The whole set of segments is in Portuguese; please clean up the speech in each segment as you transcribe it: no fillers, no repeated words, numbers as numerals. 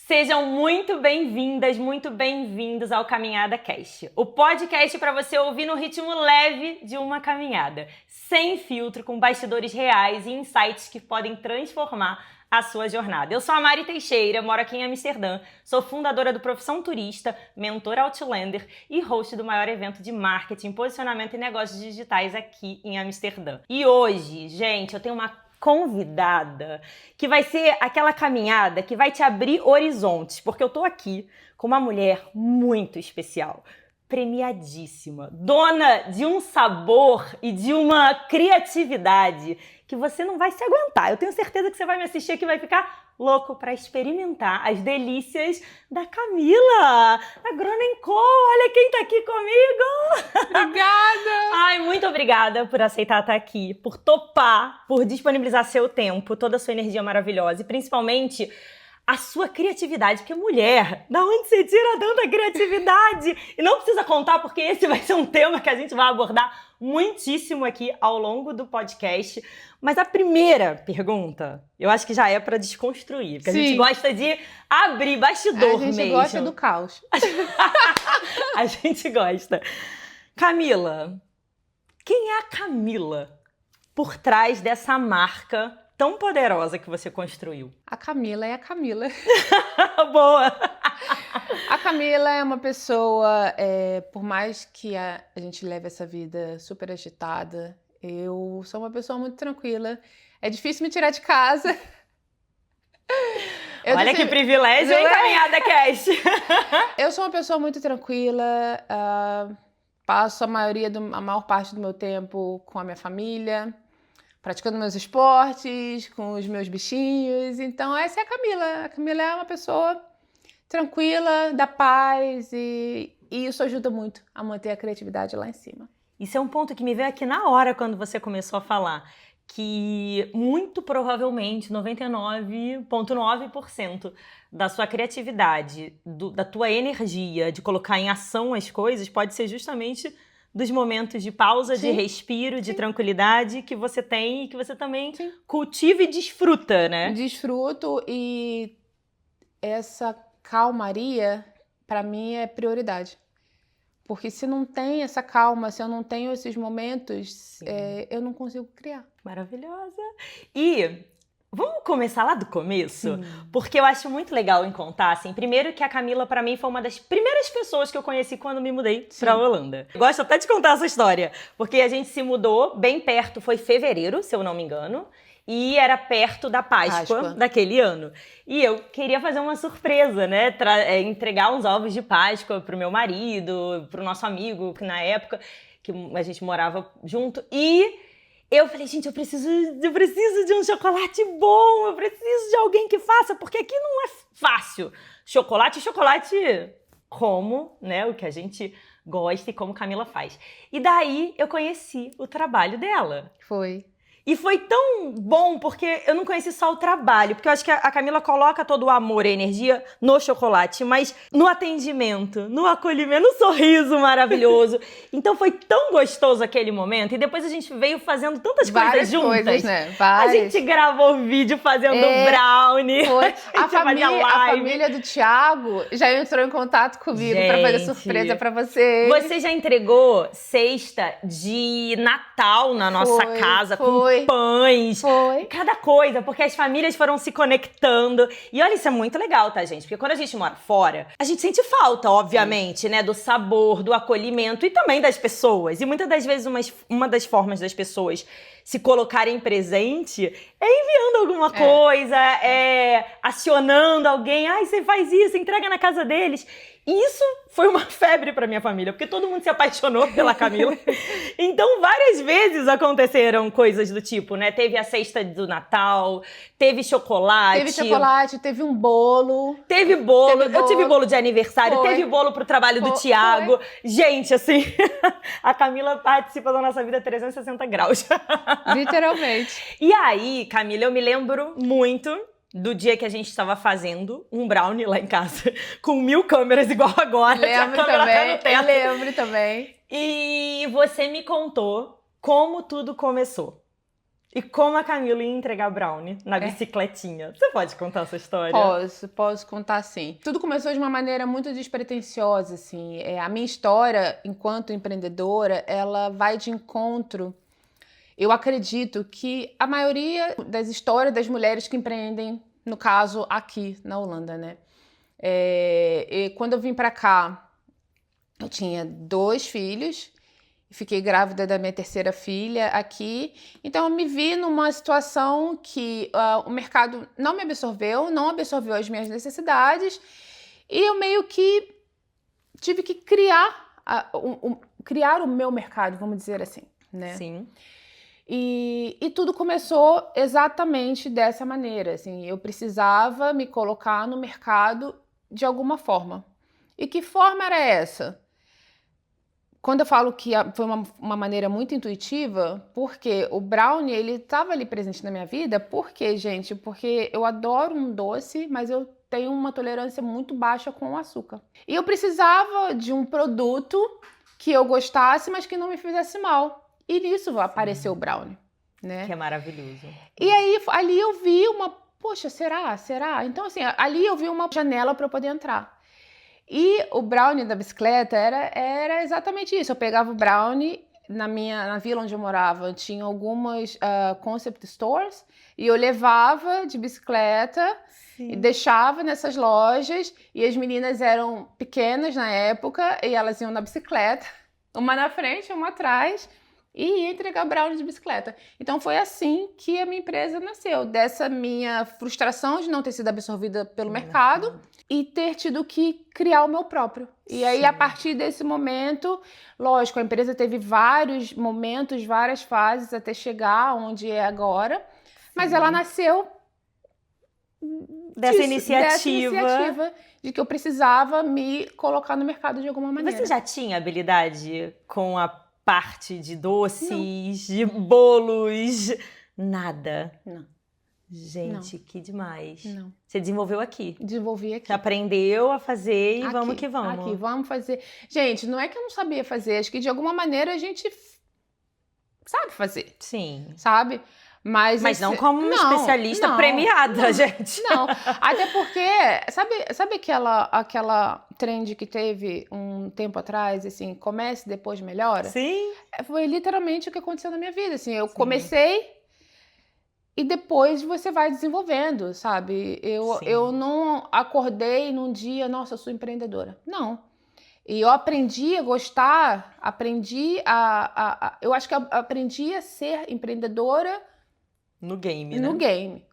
Sejam muito bem-vindas, muito bem-vindos ao Caminhada Cast, o podcast para você ouvir no ritmo leve de uma caminhada, sem filtro, com bastidores reais e insights que podem transformar a sua jornada. Eu sou a Mari Teixeira, moro aqui em Amsterdã, sou fundadora do Profissão Turista, mentora Outlander e host do maior evento de marketing, posicionamento e negócios digitais aqui em Amsterdã. E hoje, gente, eu tenho uma convidada que vai ser aquela caminhada que vai te abrir horizontes, porque eu tô aqui com uma mulher muito especial, premiadíssima, dona de um sabor e de uma criatividade que você não vai se aguentar. Eu tenho certeza que você vai me assistir aqui e vai ficar louco para experimentar as delícias da Camila, da Gronen Co. Olha quem tá aqui comigo! Obrigada! Ai, muito obrigada por aceitar estar aqui, por topar, por disponibilizar seu tempo, toda a sua energia maravilhosa e principalmente a sua criatividade, porque mulher, da onde você tira tanta criatividade? E não precisa contar, porque esse vai ser um tema que a gente vai abordar muitíssimo aqui ao longo do podcast. Mas a primeira pergunta, eu acho que já é para desconstruir, porque a gente gosta de abrir bastidor mesmo. A gente gosta do caos. A gente gosta. Camila, quem é a Camila por trás dessa marca tão poderosa que você construiu? A Camila é a Camila. Boa! A Camila é uma pessoa, por mais que a gente leve essa vida super agitada, eu sou uma pessoa muito tranquila. É difícil me tirar de casa. Olha que privilégio, hein, Caminhada Cast? Eu sou uma pessoa muito tranquila, passo a maior parte do meu tempo com a minha família, praticando meus esportes, com os meus bichinhos. Então, essa é a Camila. A Camila é uma pessoa tranquila, da paz, e isso ajuda muito a manter a criatividade lá em cima. Isso é um ponto que me veio aqui na hora quando você começou a falar, que muito provavelmente 99,9% da sua criatividade, da tua energia de colocar em ação as coisas pode ser justamente dos momentos de pausa, de respiro, de tranquilidade que você tem e que você também cultiva e desfruta, né? Desfruto, e essa calmaria, para mim, é prioridade. Porque se não tem essa calma, se eu não tenho esses momentos, eu não consigo criar. Maravilhosa! E vamos começar lá do começo? Porque eu acho muito legal em contar, assim, primeiro que a Camila, pra mim, foi uma das primeiras pessoas que eu conheci quando me mudei pra Holanda. Eu gosto até de contar essa história, porque a gente se mudou bem perto, foi fevereiro, se eu não me engano, e era perto da Páscoa daquele ano. E eu queria fazer uma surpresa, né? Entregar uns ovos de Páscoa pro meu marido, pro nosso amigo, que na época que a gente morava junto. E eu falei, gente, eu preciso de um chocolate bom, eu preciso de alguém que faça, porque aqui não é fácil. Chocolate como, né, o que a gente gosta e como Camila faz. E daí eu conheci o trabalho dela. E foi tão bom, porque eu não conheci só o trabalho, porque eu acho que a Camila coloca todo o amor e a energia no chocolate, mas no atendimento, no acolhimento, no sorriso maravilhoso. Então foi tão gostoso aquele momento, e depois a gente veio fazendo tantas coisas juntas. Coisas, né? A gente gravou vídeo fazendo brownie. A família do Thiago já entrou em contato comigo para fazer surpresa para vocês. Você já entregou cesta de Natal na nossa casa com pães, cada coisa, porque as famílias foram se conectando. E olha, isso é muito legal, tá, gente? Porque quando a gente mora fora, a gente sente falta, obviamente, né, do sabor, do acolhimento e também das pessoas. E muitas das vezes uma das formas das pessoas se colocarem presente é enviando alguma coisa, acionando alguém. Ai, você faz isso, entrega na casa deles. E isso foi uma febre pra minha família, porque todo mundo se apaixonou pela Camila. Então, várias vezes aconteceram coisas do tipo, né? Teve a cesta do Natal, teve chocolate. Teve um bolo. Teve bolo. Eu tive bolo de aniversário, teve bolo pro trabalho do Thiago. Gente, assim, a Camila participa da nossa vida 360 graus. Literalmente. E aí, Camila, eu me lembro muito do dia que a gente estava fazendo um brownie lá em casa, com 1000 câmeras igual agora. Lembro também. E você me contou como tudo começou. E como a Camila ia entregar brownie na bicicletinha. Você pode contar essa história? Posso contar sim. Tudo começou de uma maneira muito despretensiosa, assim. A minha história, enquanto empreendedora, ela vai de encontro. Eu acredito que a maioria das histórias das mulheres que empreendem, no caso aqui na Holanda, né? E quando eu vim pra cá, eu tinha 2 filhos. Fiquei grávida da minha 3ª filha aqui, então eu me vi numa situação que o mercado não me absorveu, não absorveu as minhas necessidades, e eu meio que tive que criar o meu mercado, vamos dizer assim, né? Sim. E tudo começou exatamente dessa maneira, assim, eu precisava me colocar no mercado de alguma forma. E que forma era essa? Quando eu falo que foi uma maneira muito intuitiva, porque o brownie, ele estava ali presente na minha vida, por quê, gente? Porque eu adoro um doce, mas eu tenho uma tolerância muito baixa com o açúcar. E eu precisava de um produto que eu gostasse, mas que não me fizesse mal. E nisso apareceu o brownie, né? Que é maravilhoso. E aí, ali eu vi poxa, será? Então, assim, ali eu vi uma janela para eu poder entrar. E o brownie da bicicleta era exatamente isso. Eu pegava o brownie na vila onde eu morava, tinha algumas concept stores, e eu levava de bicicleta e deixava nessas lojas, e as meninas eram pequenas na época, e elas iam na bicicleta, uma na frente, uma atrás, e ia entregar brownie de bicicleta. Então foi assim que a minha empresa nasceu, dessa minha frustração de não ter sido absorvida pelo mercado e ter tido que criar o meu próprio. E aí, a partir desse momento, lógico, a empresa teve vários momentos, várias fases até chegar onde é agora, mas ela nasceu dessa iniciativa de que eu precisava me colocar no mercado de alguma maneira. Você já tinha habilidade com a parte de doces, de bolos? Nada? Não. Gente, que demais. Não. Você desenvolveu aqui? Desenvolvi aqui. Você aprendeu a fazer e vamos que vamos. Aqui, vamos fazer. Gente, não é que eu não sabia fazer, acho que de alguma maneira a gente sabe fazer. Sim. Sabe? Mas não como uma especialista premiada, gente. Não, até porque, sabe aquela trend que teve um tempo atrás, assim, comece, depois melhora? Sim. Foi literalmente o que aconteceu na minha vida, assim, eu comecei e depois você vai desenvolvendo, sabe? Eu não acordei num dia, nossa, eu sou empreendedora. Não. E eu aprendi a gostar, eu acho que eu aprendi a ser empreendedora no game, né? No game.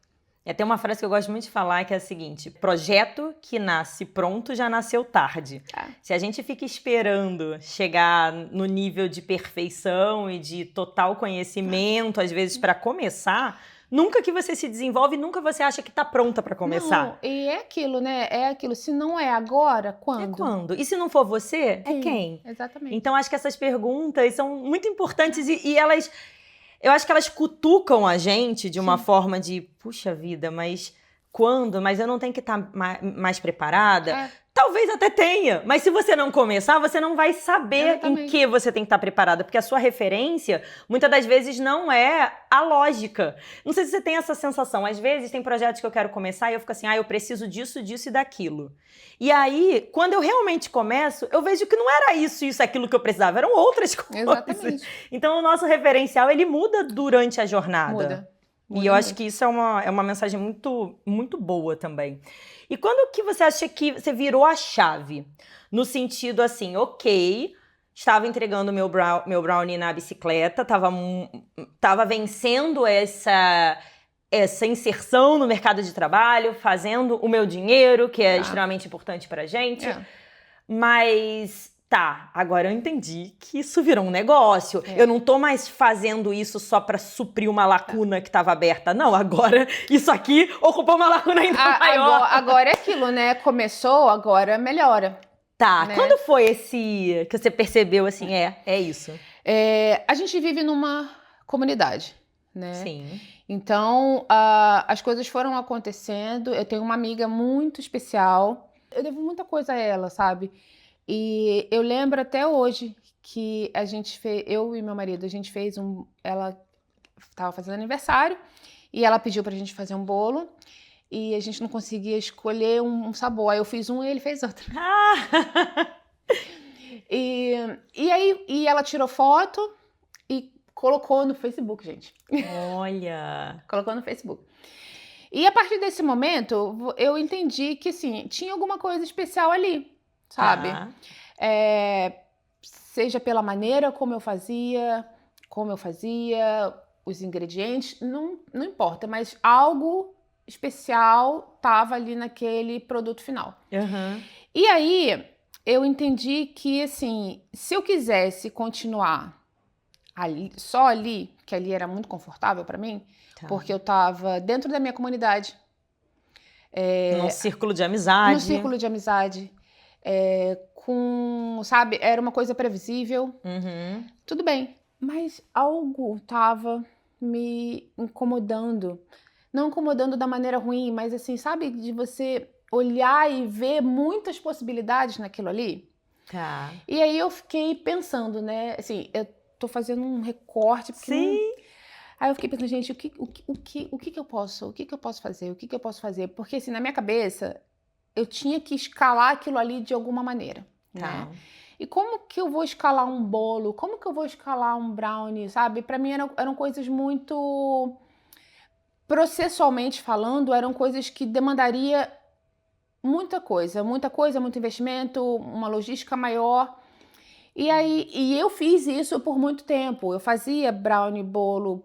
Tem uma frase que eu gosto muito de falar, que é a seguinte: projeto que nasce pronto já nasceu tarde. Se a gente fica esperando chegar no nível de perfeição e de total conhecimento, às vezes, para começar, nunca que você se desenvolve, nunca você acha que tá pronta para começar. Não, e é aquilo, né? É aquilo. Se não é agora, quando? É quando? E se não for você, Sim, é quem? Exatamente. Então, acho que essas perguntas são muito importantes e elas... Eu acho que elas cutucam a gente de uma forma de, puxa vida, mas quando? Mas eu não tenho que estar mais preparada? Talvez até tenha, mas se você não começar, você não vai saber em que você tem que estar preparada, porque a sua referência, muitas das vezes, não é a lógica. Não sei se você tem essa sensação, às vezes tem projetos que eu quero começar e eu fico assim, eu preciso disso, disso e daquilo. E aí, quando eu realmente começo, eu vejo que não era isso, aquilo que eu precisava, eram outras coisas. Exatamente. Então, o nosso referencial, ele muda durante a jornada. Muda e eu acho que isso é uma mensagem muito, muito boa também. E quando que você acha que você virou a chave? No sentido assim, ok, estava entregando meu brownie na bicicleta, tava vencendo essa inserção no mercado de trabalho, fazendo o meu dinheiro, que é extremamente importante pra gente. Mas... agora eu entendi que isso virou um negócio. Eu não tô mais fazendo isso só pra suprir uma lacuna que tava aberta. Não, agora isso aqui ocupou uma lacuna ainda maior. Agora é aquilo, né? Começou, agora melhora. Né? Quando foi esse que você percebeu assim, é isso? A gente vive numa comunidade, né? Sim. Então, as coisas foram acontecendo. Eu tenho uma amiga muito especial. Eu devo muita coisa a ela, sabe? E eu lembro até hoje que a gente fez, eu e meu marido, a gente fez ela estava fazendo aniversário e ela pediu pra gente fazer um bolo e a gente não conseguia escolher um sabor. Aí eu fiz um e ele fez outro. E ela tirou foto e colocou no Facebook, gente. Olha! Colocou no Facebook. E a partir desse momento, eu entendi que, assim, tinha alguma coisa especial ali, sabe? Tá. Seja pela maneira como eu fazia, os ingredientes, não importa, mas algo especial estava ali naquele produto final. Uhum. E aí, eu entendi que, assim, se eu quisesse continuar ali, só ali, que ali era muito confortável para mim, Tá. porque eu estava dentro da minha comunidade. Num círculo de amizade. No círculo de amizade. Sabe, era uma coisa previsível. Uhum. Tudo bem. Mas algo estava me incomodando. Não incomodando da maneira ruim, mas assim, sabe, de você olhar e ver muitas possibilidades naquilo ali. Tá. E aí eu fiquei pensando, né? Assim, eu tô fazendo um recorte. Porque Sim. Aí eu fiquei pensando, gente, o que eu posso fazer? Porque assim, na minha cabeça, eu tinha que escalar aquilo ali de alguma maneira, Tá. né? E como que eu vou escalar um bolo? Como que eu vou escalar um brownie, sabe? Pra mim eram coisas muito... Processualmente falando, eram coisas que demandaria muita coisa, muito investimento, uma logística maior. E eu fiz isso por muito tempo. Eu fazia brownie, bolo,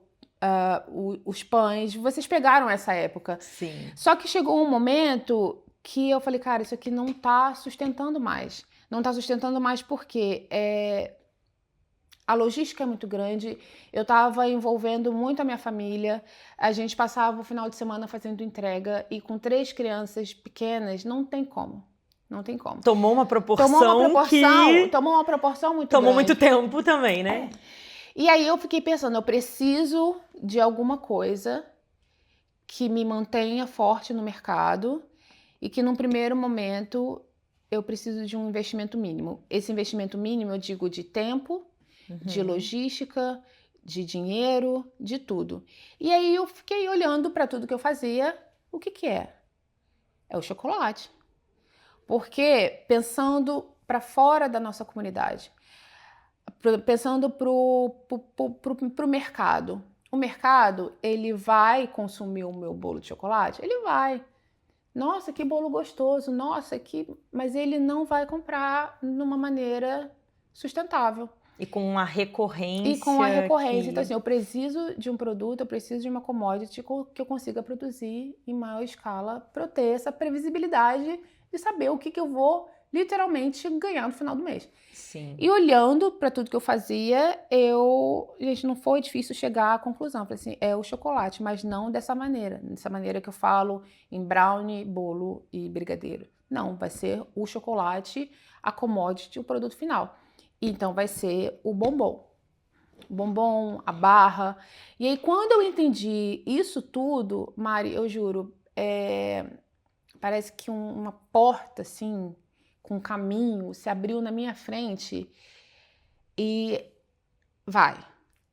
os pães. Vocês pegaram essa época. Sim. Só que chegou um momento que eu falei, cara, isso aqui não tá sustentando mais. Não tá sustentando mais porque a logística é muito grande, eu tava envolvendo muito a minha família, a gente passava o final de semana fazendo entrega e com 3 crianças pequenas, não tem como. Não tem como. Tomou uma proporção Tomou uma proporção muito tomou grande. muito tempo também, né? E aí eu fiquei pensando, eu preciso de alguma coisa que me mantenha forte no mercado e que num primeiro momento eu preciso de um investimento mínimo. Esse investimento mínimo eu digo de tempo, de logística, de dinheiro, de tudo. E aí eu fiquei olhando para tudo que eu fazia, o que é? É o chocolate. Porque pensando para fora da nossa comunidade, pensando pro mercado. O mercado, ele vai consumir o meu bolo de chocolate? Ele vai. Nossa, que bolo gostoso. Nossa, mas ele não vai comprar numa maneira sustentável. E com uma recorrência. Então, assim, eu preciso de um produto, eu preciso de uma commodity que eu consiga produzir em maior escala para eu ter essa previsibilidade de saber o que eu vou literalmente ganhar no final do mês. Sim. E olhando para tudo que eu fazia, gente, não foi difícil chegar à conclusão. Eu falei assim, é o chocolate, mas não dessa maneira que eu falo em brownie, bolo e brigadeiro. Não, vai ser o chocolate, a commodity, o produto final. Então vai ser o bombom. O bombom, a barra. E aí quando eu entendi isso tudo, Mari, eu juro, parece que uma porta assim, com um caminho, se abriu na minha frente e vai,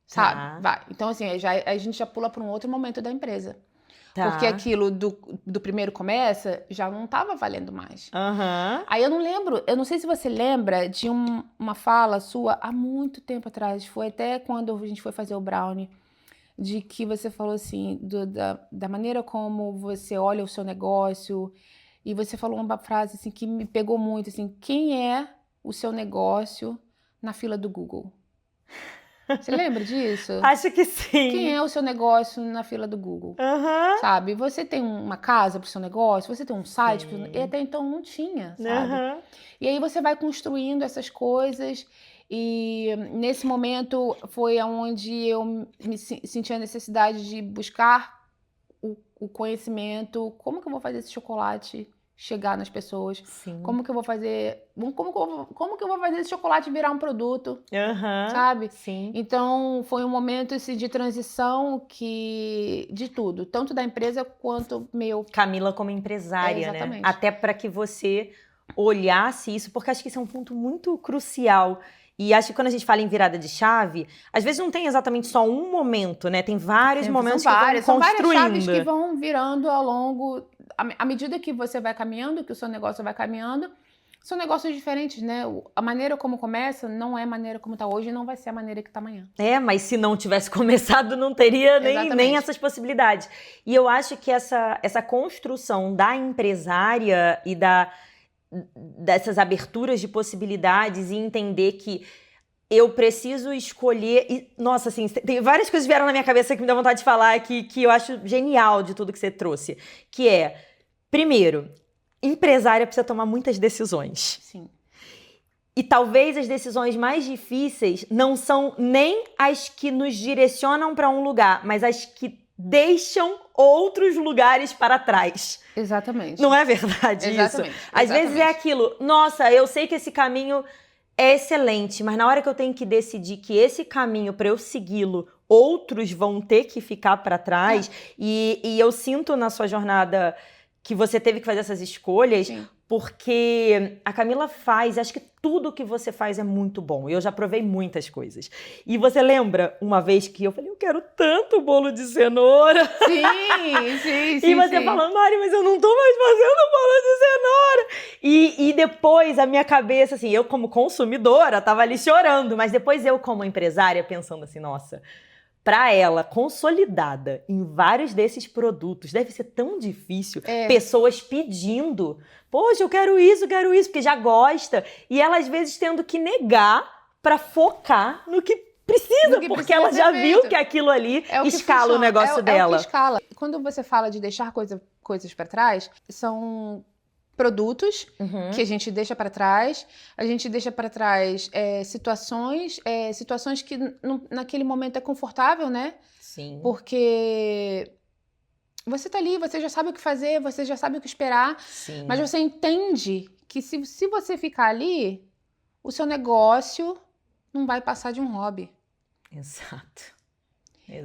sabe? Tá. Vai. Então, assim, a gente já pula para um outro momento da empresa. Tá. Porque aquilo do primeiro começa já não estava valendo mais. Aí eu não sei se você lembra de uma fala sua há muito tempo atrás, foi até quando a gente foi fazer o brownie, de que você falou assim, da maneira como você olha o seu negócio. E você falou uma frase assim que me pegou muito, assim, quem é o seu negócio na fila do Google? Você lembra disso? Acho que sim. Quem é o seu negócio na fila do Google? Sabe? Você tem uma casa pro seu negócio? Você tem um site? E até então não tinha, sabe? E aí você vai construindo essas coisas e nesse momento foi onde eu me senti a necessidade de buscar o conhecimento, como que eu vou fazer esse chocolate chegar nas pessoas? Sim. Como que eu vou fazer esse chocolate virar um produto? Sabe? Sim. Então foi um momento assim, de transição de tudo, tanto da empresa quanto meu. Camila como empresária, né? Exatamente. Até para que você olhasse isso, porque acho que isso é um ponto muito crucial E acho que quando a gente fala em virada de chave, às vezes não tem exatamente só um momento, né? Tem vários momentos que vão construindo. São várias chaves que vão virando ao longo... À medida que você vai caminhando, que o seu negócio vai caminhando, são negócios diferentes, né? A maneira como começa não é a maneira como tá hoje e não vai ser a maneira que tá amanhã. Mas se não tivesse começado, não teria nem essas possibilidades. E eu acho que essa construção da empresária e dessas aberturas de possibilidades e entender que eu preciso escolher... E, nossa, assim, tem várias coisas que vieram na minha cabeça que me dá vontade de falar que eu acho genial de tudo que você trouxe. Que é, primeiro, empresária precisa tomar muitas decisões. Sim. E talvez as decisões mais difíceis não são nem as que nos direcionam para um lugar, mas as que deixam outros lugares para trás. Exatamente. Não é verdade isso? Às vezes é aquilo, nossa, eu sei que esse caminho é excelente, mas na hora que eu tenho que decidir que esse caminho, para eu segui-lo, outros vão ter que ficar para trás. E eu sinto na sua jornada que você teve que fazer essas escolhas. Sim. Porque a Camila acho que tudo que você faz é muito bom. Eu já provei muitas coisas. E você lembra uma vez que eu falei, eu quero tanto bolo de cenoura. Sim. E você falou, Mari, mas eu não tô mais fazendo bolo de cenoura. E depois a minha cabeça, assim, eu como consumidora tava ali chorando. Mas depois eu como empresária pensando assim, nossa... Para ela, consolidada em vários desses produtos, deve ser tão difícil. Pessoas pedindo, poxa, eu quero isso, porque já gosta. E ela, às vezes, tendo que negar para focar no que precisa, porque ela já viu que aquilo ali escala o negócio dela. É o que escala. Quando você fala de deixar coisas para trás, são... produtos que a gente deixa para trás. A gente deixa para trás situações que naquele momento é confortável, né? Sim. Porque você tá ali, você já sabe o que fazer, você já sabe o que esperar. Sim. Mas você entende que se você ficar ali, o seu negócio não vai passar de um hobby. Exato.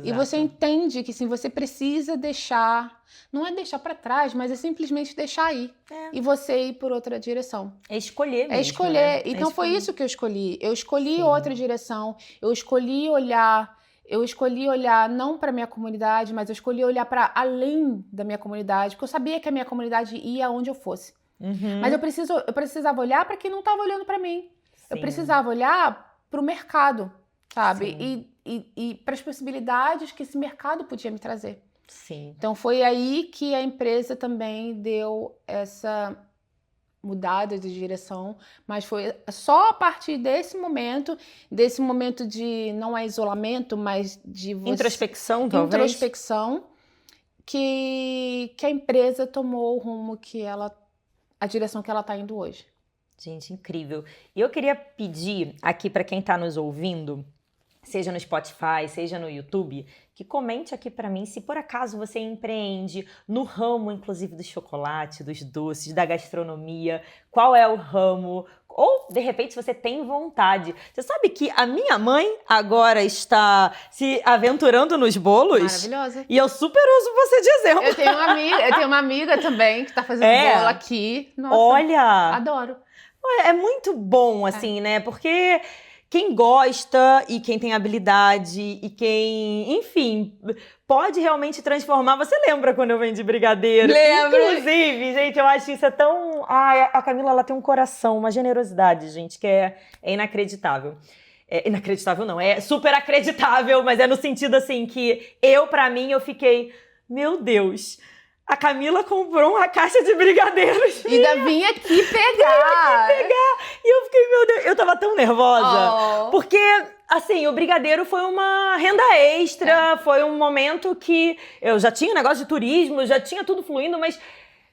E você entende que sim, você precisa deixar, não é deixar para trás, mas é simplesmente deixar aí. E você ir por outra direção. É escolher mesmo. É escolher. Né? Então foi isso que eu escolhi. Eu escolhi outra direção. Eu escolhi olhar não para minha comunidade, mas eu escolhi olhar para além da minha comunidade, porque eu sabia que a minha comunidade ia aonde eu fosse. Mas eu precisava olhar para quem não estava olhando para mim. Sim. Eu precisava olhar para o mercado, sabe? E para as possibilidades que esse mercado podia me trazer. Sim. Então foi aí que a empresa também deu essa mudada de direção, mas foi só a partir desse momento de não é isolamento, mas de introspecção, talvez. Introspecção, que a empresa tomou o rumo a direção que ela está indo hoje. Gente, incrível. E eu queria pedir aqui para quem está nos ouvindo, seja no Spotify, seja no YouTube, que comente aqui para mim se por acaso você empreende no ramo, inclusive, do chocolate, dos doces, da gastronomia, qual é o ramo, ou, de repente, se você tem vontade. Você sabe que a minha mãe agora está se aventurando nos bolos? Maravilhosa. E eu super uso você de exemplo. Eu tenho uma amiga também que está fazendo bolo aqui. Nossa, olha! Adoro. É muito bom, assim, né? Porque... quem gosta e quem tem habilidade e quem, enfim, pode realmente transformar. Você lembra quando eu vendi brigadeiro? Lembro! Inclusive, gente, eu acho isso tão... a Camila, ela tem um coração, uma generosidade, gente, que é inacreditável. Inacreditável não, é super acreditável, mas é no sentido, assim, que pra mim, eu fiquei... Meu Deus... A Camila comprou uma caixa de brigadeiros. E ainda vim aqui pegar. E eu fiquei, meu Deus, eu tava tão nervosa. Porque, assim, o brigadeiro foi uma renda extra, foi um momento que eu já tinha negócio de turismo, já tinha tudo fluindo, mas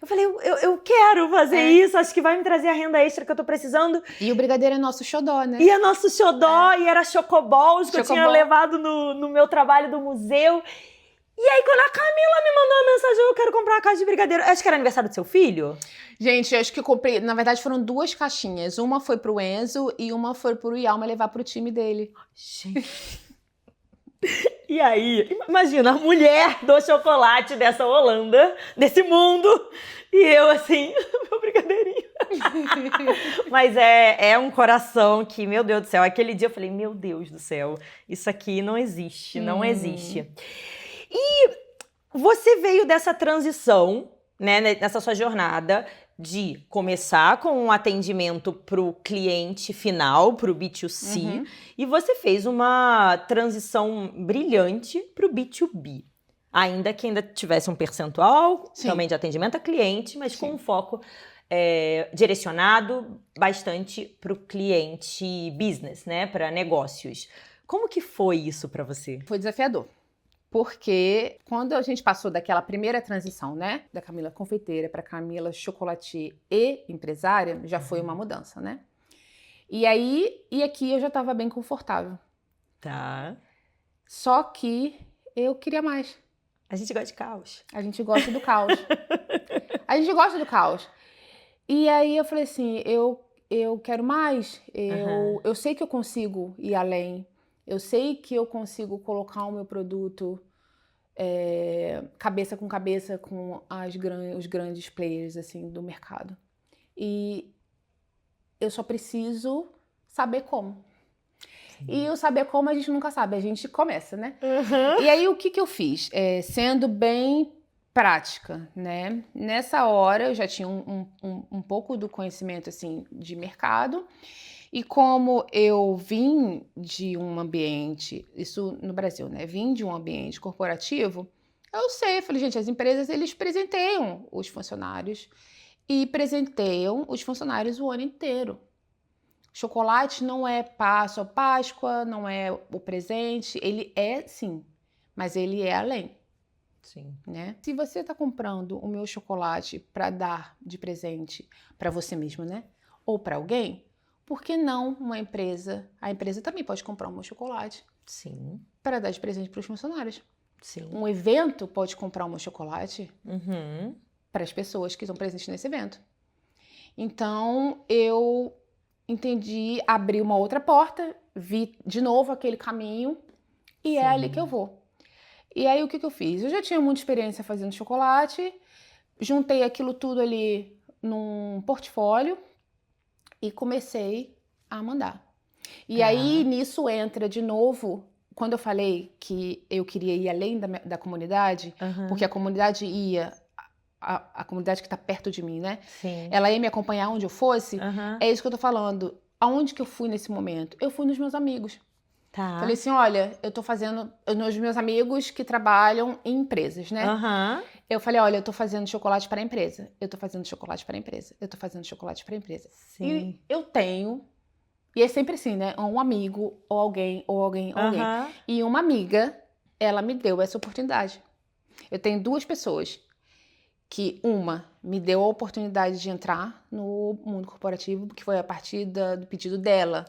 eu falei, eu quero fazer isso, acho que vai me trazer a renda extra que eu tô precisando. E o brigadeiro é nosso xodó, né? E é nosso xodó, e era chocobols que eu tinha levado no meu trabalho do museu. E aí, quando a Camila me mandou uma mensagem, eu quero comprar uma caixa de brigadeiro. Acho que era aniversário do seu filho? Gente, eu acho que eu comprei... Na verdade, foram 2 caixinhas. Uma foi pro Enzo e uma foi pro Yalma levar pro time dele. Gente... E aí, imagina, a mulher do chocolate dessa Holanda, desse mundo, e eu assim, meu brigadeirinho. Mas é um coração que, meu Deus do céu, aquele dia eu falei, meu Deus do céu, isso aqui não existe, não existe. E você veio dessa transição, né, nessa sua jornada, de começar com um atendimento para o cliente final, para o B2C, e você fez uma transição brilhante para o B2B. Ainda que ainda tivesse um percentual também de atendimento a cliente, mas com um foco direcionado bastante para o cliente business, né, para negócios. Como que foi isso para você? Foi desafiador. Porque quando a gente passou daquela primeira transição, né? Da Camila confeiteira para Camila chocolatier e empresária, já foi uma mudança, né? E aqui eu já estava bem confortável. Tá. Só que eu queria mais. A gente gosta de caos. A gente gosta do caos. A gente gosta do caos. E aí eu falei assim, eu quero mais. Eu sei que eu consigo ir além. Eu sei que eu consigo colocar o meu produto cabeça com os grandes players assim, do mercado. E eu só preciso saber como. E o saber como a gente nunca sabe, a gente começa, né? E aí o que eu fiz? Sendo bem prática, né? Nessa hora eu já tinha um pouco do conhecimento assim, de mercado. E como eu vim de um ambiente, isso no Brasil, né? Vim de um ambiente corporativo, eu sei, falei, gente, as empresas, eles presenteiam os funcionários e presenteiam os funcionários o ano inteiro. Chocolate não é só Páscoa, não é o presente, ele é sim, mas ele é além. Sim. Né? Se você está comprando o meu chocolate para dar de presente para você mesmo, né? Ou para alguém, por que não uma empresa? A empresa também pode comprar o meu chocolate. Sim. Para dar de presente para os funcionários. Sim. Um evento pode comprar o meu chocolate para as pessoas que estão presentes nesse evento. Então, eu entendi, abri uma outra porta, vi de novo aquele caminho e é ali que eu vou. E aí, o que eu fiz? Eu já tinha muita experiência fazendo chocolate, juntei aquilo tudo ali num portfólio e comecei a mandar. E aí, nisso entra de novo, quando eu falei que eu queria ir além da comunidade, porque a comunidade ia, a comunidade que está perto de mim, né? Sim. Ela ia me acompanhar onde eu fosse, é isso que eu tô falando. Aonde que eu fui nesse momento? Eu fui nos meus amigos. Tá. Falei assim, olha, eu tô fazendo, nos meus amigos que trabalham em empresas, né? Eu falei, olha, eu tô fazendo chocolate para a empresa. Eu tô fazendo chocolate para a empresa. Eu tô fazendo chocolate para a empresa. Sim. E eu tenho, e é sempre assim, né? Um amigo, ou alguém. E uma amiga, ela me deu essa oportunidade. Eu tenho duas pessoas que uma me deu a oportunidade de entrar no mundo corporativo, que foi a partir do pedido dela,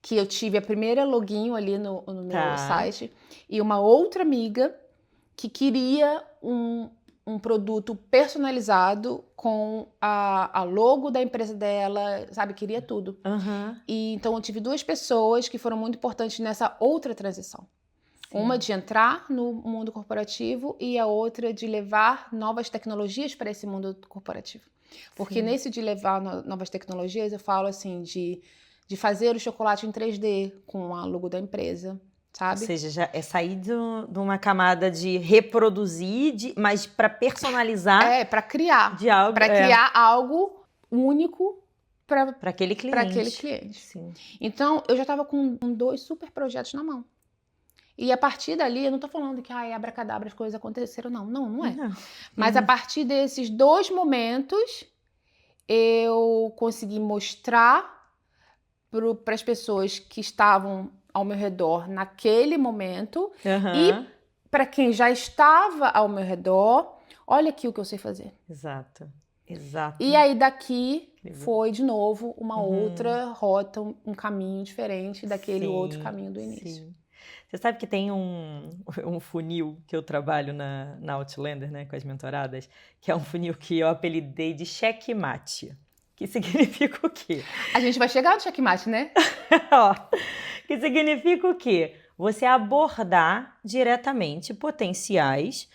que eu tive a primeira login ali no meu site, e uma outra amiga que queria um produto personalizado com a logo da empresa dela, sabe? Queria tudo. E então eu tive duas pessoas que foram muito importantes nessa outra transição. Sim. Uma de entrar no mundo corporativo e a outra de levar novas tecnologias para esse mundo corporativo. Porque nesse de levar novas tecnologias, eu falo assim, de fazer o chocolate em 3D com a logo da empresa, sabe? Ou seja, já é sair de uma camada de reproduzir, mas para personalizar. Para criar. De algo, para criar algo único para aquele cliente. Para aquele cliente. Sim. Então, eu já estava com 2 super projetos na mão. E a partir dali, eu não tô falando que abracadabra, as coisas aconteceram, não. Não é. Não. Mas a partir desses 2 momentos, eu consegui mostrar para as pessoas que estavam ao meu redor naquele momento e para quem já estava ao meu redor, olha aqui o que eu sei fazer. Exato. E aí daqui foi de novo uma outra rota, um caminho diferente daquele outro caminho do início. Sim. Você sabe que tem um funil que eu trabalho na Outlander, né, com as mentoradas, que é um funil que eu apelidei de checkmate. Que significa o quê? A gente vai chegar no checkmate, né? Ó, que significa o quê? você abordar diretamente potenciais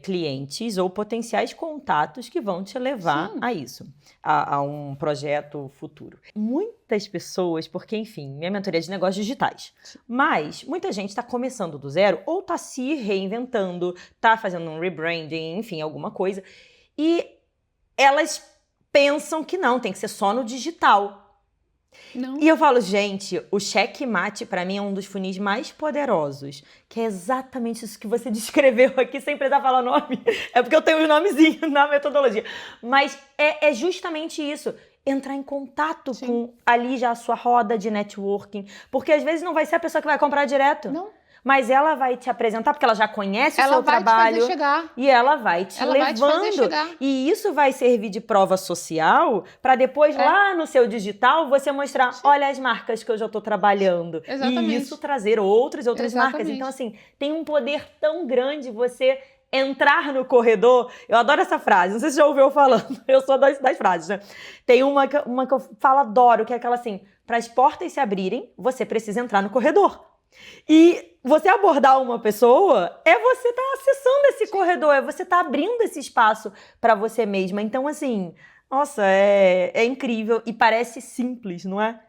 clientes ou potenciais contatos que vão te levar a isso, a um projeto futuro. Muitas pessoas, porque enfim, minha mentoria é de negócios digitais, mas muita gente está começando do zero ou está se reinventando, está fazendo um rebranding, enfim, alguma coisa, e elas pensam que não, tem que ser só no digital. Não. E eu falo, gente, o checkmate pra mim é um dos funis mais poderosos, que é exatamente isso que você descreveu aqui, sem precisar falar nome. É porque eu tenho os nomezinhos na metodologia. Mas é justamente isso. Entrar em contato com ali já a sua roda de networking. Porque às vezes não vai ser a pessoa que vai comprar direto. Não. Mas ela vai te apresentar, porque ela já conhece o seu trabalho. Ela vai te fazer chegar. E ela vai te levando. Vai te fazer chegar. E isso vai servir de prova social para depois, lá no seu digital, você mostrar, olha as marcas que eu já estou trabalhando. Exatamente. E isso trazer outras marcas. Então, assim, tem um poder tão grande você entrar no corredor. Eu adoro essa frase, não sei se você já ouviu eu falando. Eu sou das frases, né? Tem uma que eu falo, adoro, que é aquela assim, para as portas se abrirem, você precisa entrar no corredor. E você abordar uma pessoa é você estar acessando esse corredor, é você estar abrindo esse espaço para você mesma. Então, assim, nossa, é incrível e parece simples, não é?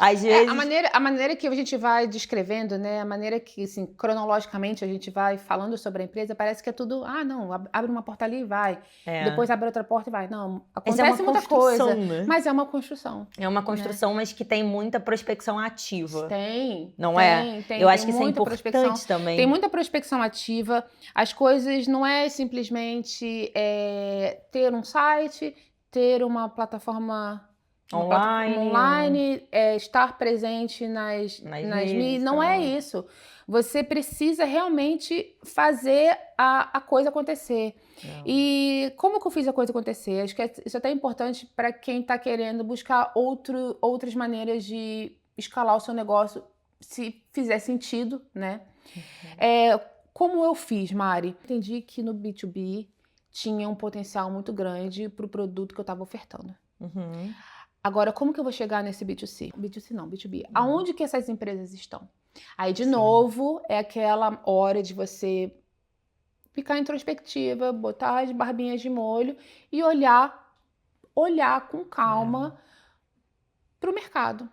Às vezes... a maneira que a gente vai descrevendo, né? A maneira que, assim, cronologicamente a gente vai falando sobre a empresa, parece que é tudo, não, abre uma porta ali e vai. Depois abre outra porta e vai. Não, acontece muita coisa, né? Mas é uma construção. É uma construção, mas que tem muita prospecção ativa. Tem. Não é? Eu acho que isso é importante também. Tem muita prospecção ativa. As coisas não é simplesmente ter um site, ter uma plataforma... online, estar presente nas mídias, não é isso. Você precisa realmente fazer a coisa acontecer. E como que eu fiz a coisa acontecer? Acho que isso é até importante para quem está querendo buscar outras maneiras de escalar o seu negócio, se fizer sentido, né? Como eu fiz, Mari? Entendi que no B2B tinha um potencial muito grande para o produto que eu estava ofertando. Agora, como que eu vou chegar nesse B2C? B2C não, B2B. Aonde que essas empresas estão? Aí, de novo, é aquela hora de você ficar introspectiva, botar as barbinhas de molho e olhar com calma pro mercado,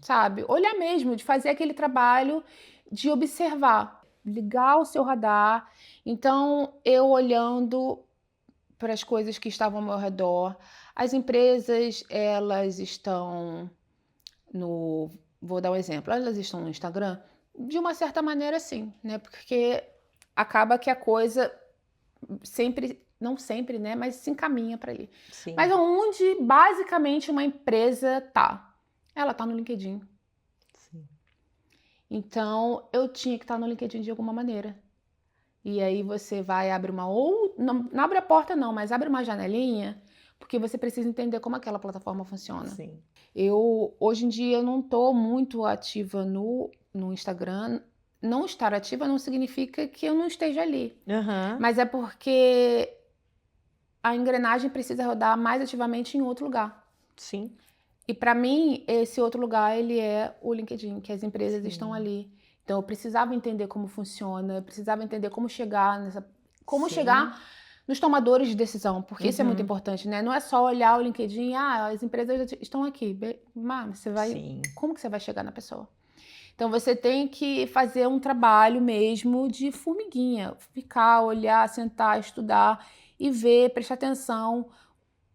sabe? Olhar mesmo, de fazer aquele trabalho de observar, ligar o seu radar. Então, eu olhando para as coisas que estavam ao meu redor. As empresas, elas estão vou dar um exemplo, elas estão no Instagram, de uma certa maneira sim, né? Porque acaba que a coisa não sempre, né? Mas se encaminha para ali. Sim. Mas onde basicamente uma empresa tá? Ela tá no LinkedIn. Sim. Então, eu tinha que estar no LinkedIn de alguma maneira. E aí você vai, abre não abre a porta não, mas abre uma janelinha, porque você precisa entender como aquela plataforma funciona. Sim. Hoje em dia, eu não estou muito ativa no Instagram. Não estar ativa não significa que eu não esteja ali. Mas é porque a engrenagem precisa rodar mais ativamente em outro lugar. Sim. E para mim, esse outro lugar, ele é o LinkedIn, que as empresas estão ali. Então, eu precisava entender como funciona, eu precisava entender como chegar chegar nos tomadores de decisão, porque isso é muito importante, né? Não é só olhar o LinkedIn, as empresas estão aqui. Mas você vai... Como que você vai chegar na pessoa? Então, você tem que fazer um trabalho mesmo de formiguinha. Ficar, olhar, sentar, estudar e ver, prestar atenção.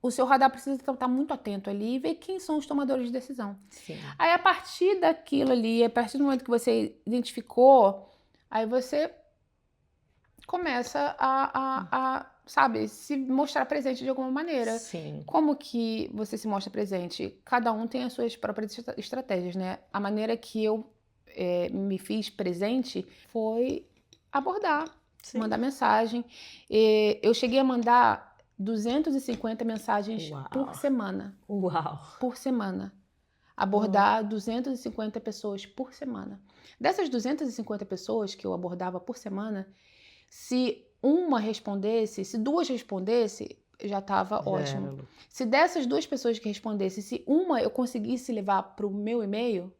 O seu radar precisa estar muito atento ali e ver quem são os tomadores de decisão. Sim. Aí, a partir daquilo ali, a partir do momento que você identificou, aí você começa sabe, se mostrar presente de alguma maneira. Sim. Como que você se mostra presente? Cada um tem as suas próprias estratégias, né? A maneira que eu me fiz presente foi abordar, mandar mensagem. Eu cheguei a mandar 250 mensagens por semana. Uau! Por semana. Abordar 250 pessoas por semana. Dessas 250 pessoas que eu abordava por semana, se uma respondesse, se duas respondessem, já estava ótimo. Se dessas duas pessoas que respondessem, se uma eu conseguisse levar para o meu e-mail,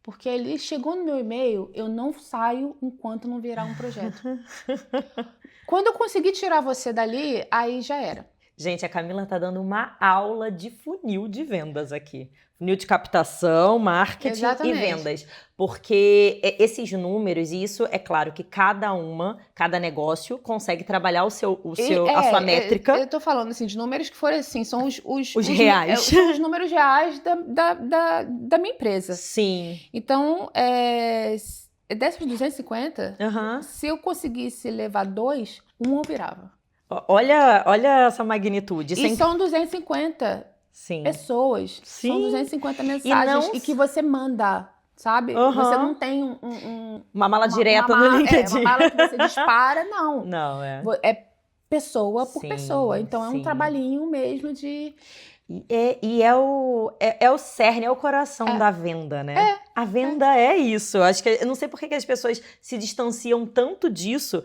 porque ele chegou no meu e-mail, eu não saio enquanto não virar um projeto. Quando eu conseguir tirar você dali, aí já era. Gente, a Camila tá dando uma aula de funil de vendas aqui. Funil de captação, marketing Exatamente. e vendas. Porque esses números, e isso é claro que cada negócio consegue trabalhar a sua métrica. Eu tô falando assim, de números que foram assim, são os reais. São os números reais da minha empresa. Sim. Então, dessas 250, se eu conseguisse levar 2, eu virava. Olha essa magnitude. E são 250 pessoas. Sim. São 250 mensagens e que você manda, sabe? Você não tem uma mala direta no LinkedIn. Uma mala que você dispara, não. Não, É pessoa por pessoa. Então, é um trabalhinho mesmo de... E é o cerne, é o coração da venda, né? A venda é isso. Eu não sei por que as pessoas se distanciam tanto disso,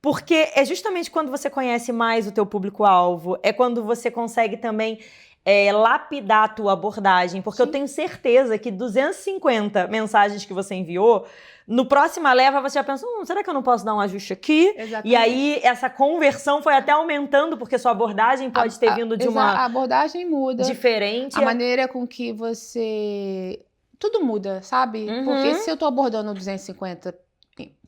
porque é justamente quando você conhece mais o teu público-alvo, é quando você consegue também lapidar a tua abordagem, porque eu tenho certeza que 250 mensagens que você enviou, no próxima leva você já pensa, será que eu não posso dar um ajuste aqui? Exatamente. E aí essa conversão foi até aumentando, porque sua abordagem pode ter vindo de uma... A abordagem muda. Diferente. A maneira com que você... Tudo muda, sabe? Porque se eu tô abordando 250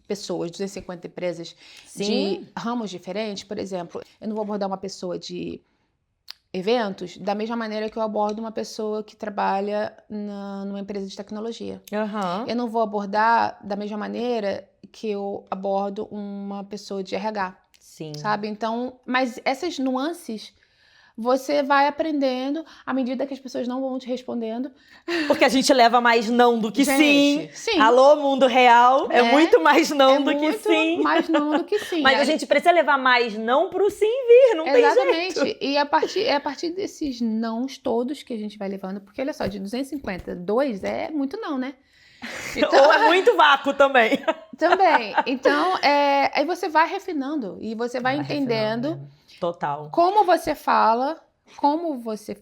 pessoas, 250 empresas de ramos diferentes, por exemplo, eu não vou abordar uma pessoa de eventos da mesma maneira que eu abordo uma pessoa que trabalha numa empresa de tecnologia. Eu não vou abordar da mesma maneira que eu abordo uma pessoa de RH. Sim. Sabe? Então, mas essas nuances você vai aprendendo à medida que as pessoas não vão te respondendo. Porque a gente leva mais não do que sim. Alô, mundo real. É muito mais não do que sim. Mais não do que sim. Mas a gente precisa levar mais não pro sim vir, não tem jeito. Exatamente. E a partir desses nãos todos que a gente vai levando, porque olha só, de 250, 2 é muito não, né? Então, ou é muito vácuo também. Também. Então, aí você vai refinando e você vai entendendo. Total. Como você fala, como você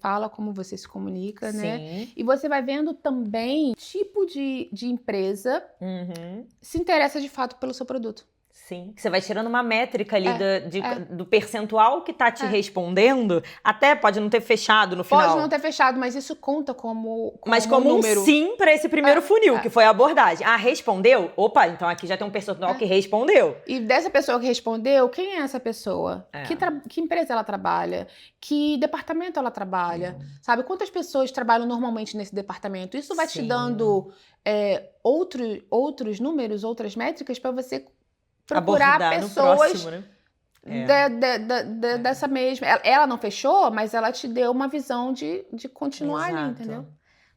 se comunica, né? E você vai vendo também tipo de empresa se interessa de fato pelo seu produto. Sim, você vai tirando uma métrica ali do percentual que tá te respondendo, até pode não ter fechado no final. Pode não ter fechado, mas isso conta como um número. Sim para esse primeiro funil, que foi a abordagem. Respondeu? Opa, então aqui já tem um percentual que respondeu. E dessa pessoa que respondeu, quem é essa pessoa? Que empresa ela trabalha? Que departamento ela trabalha? Sabe? Quantas pessoas trabalham normalmente nesse departamento? Isso vai te dando outros números, outras métricas para você procurar abordar pessoas no próximo, né? Dessa mesma... Ela não fechou, mas ela te deu uma visão de continuar ali, entendeu?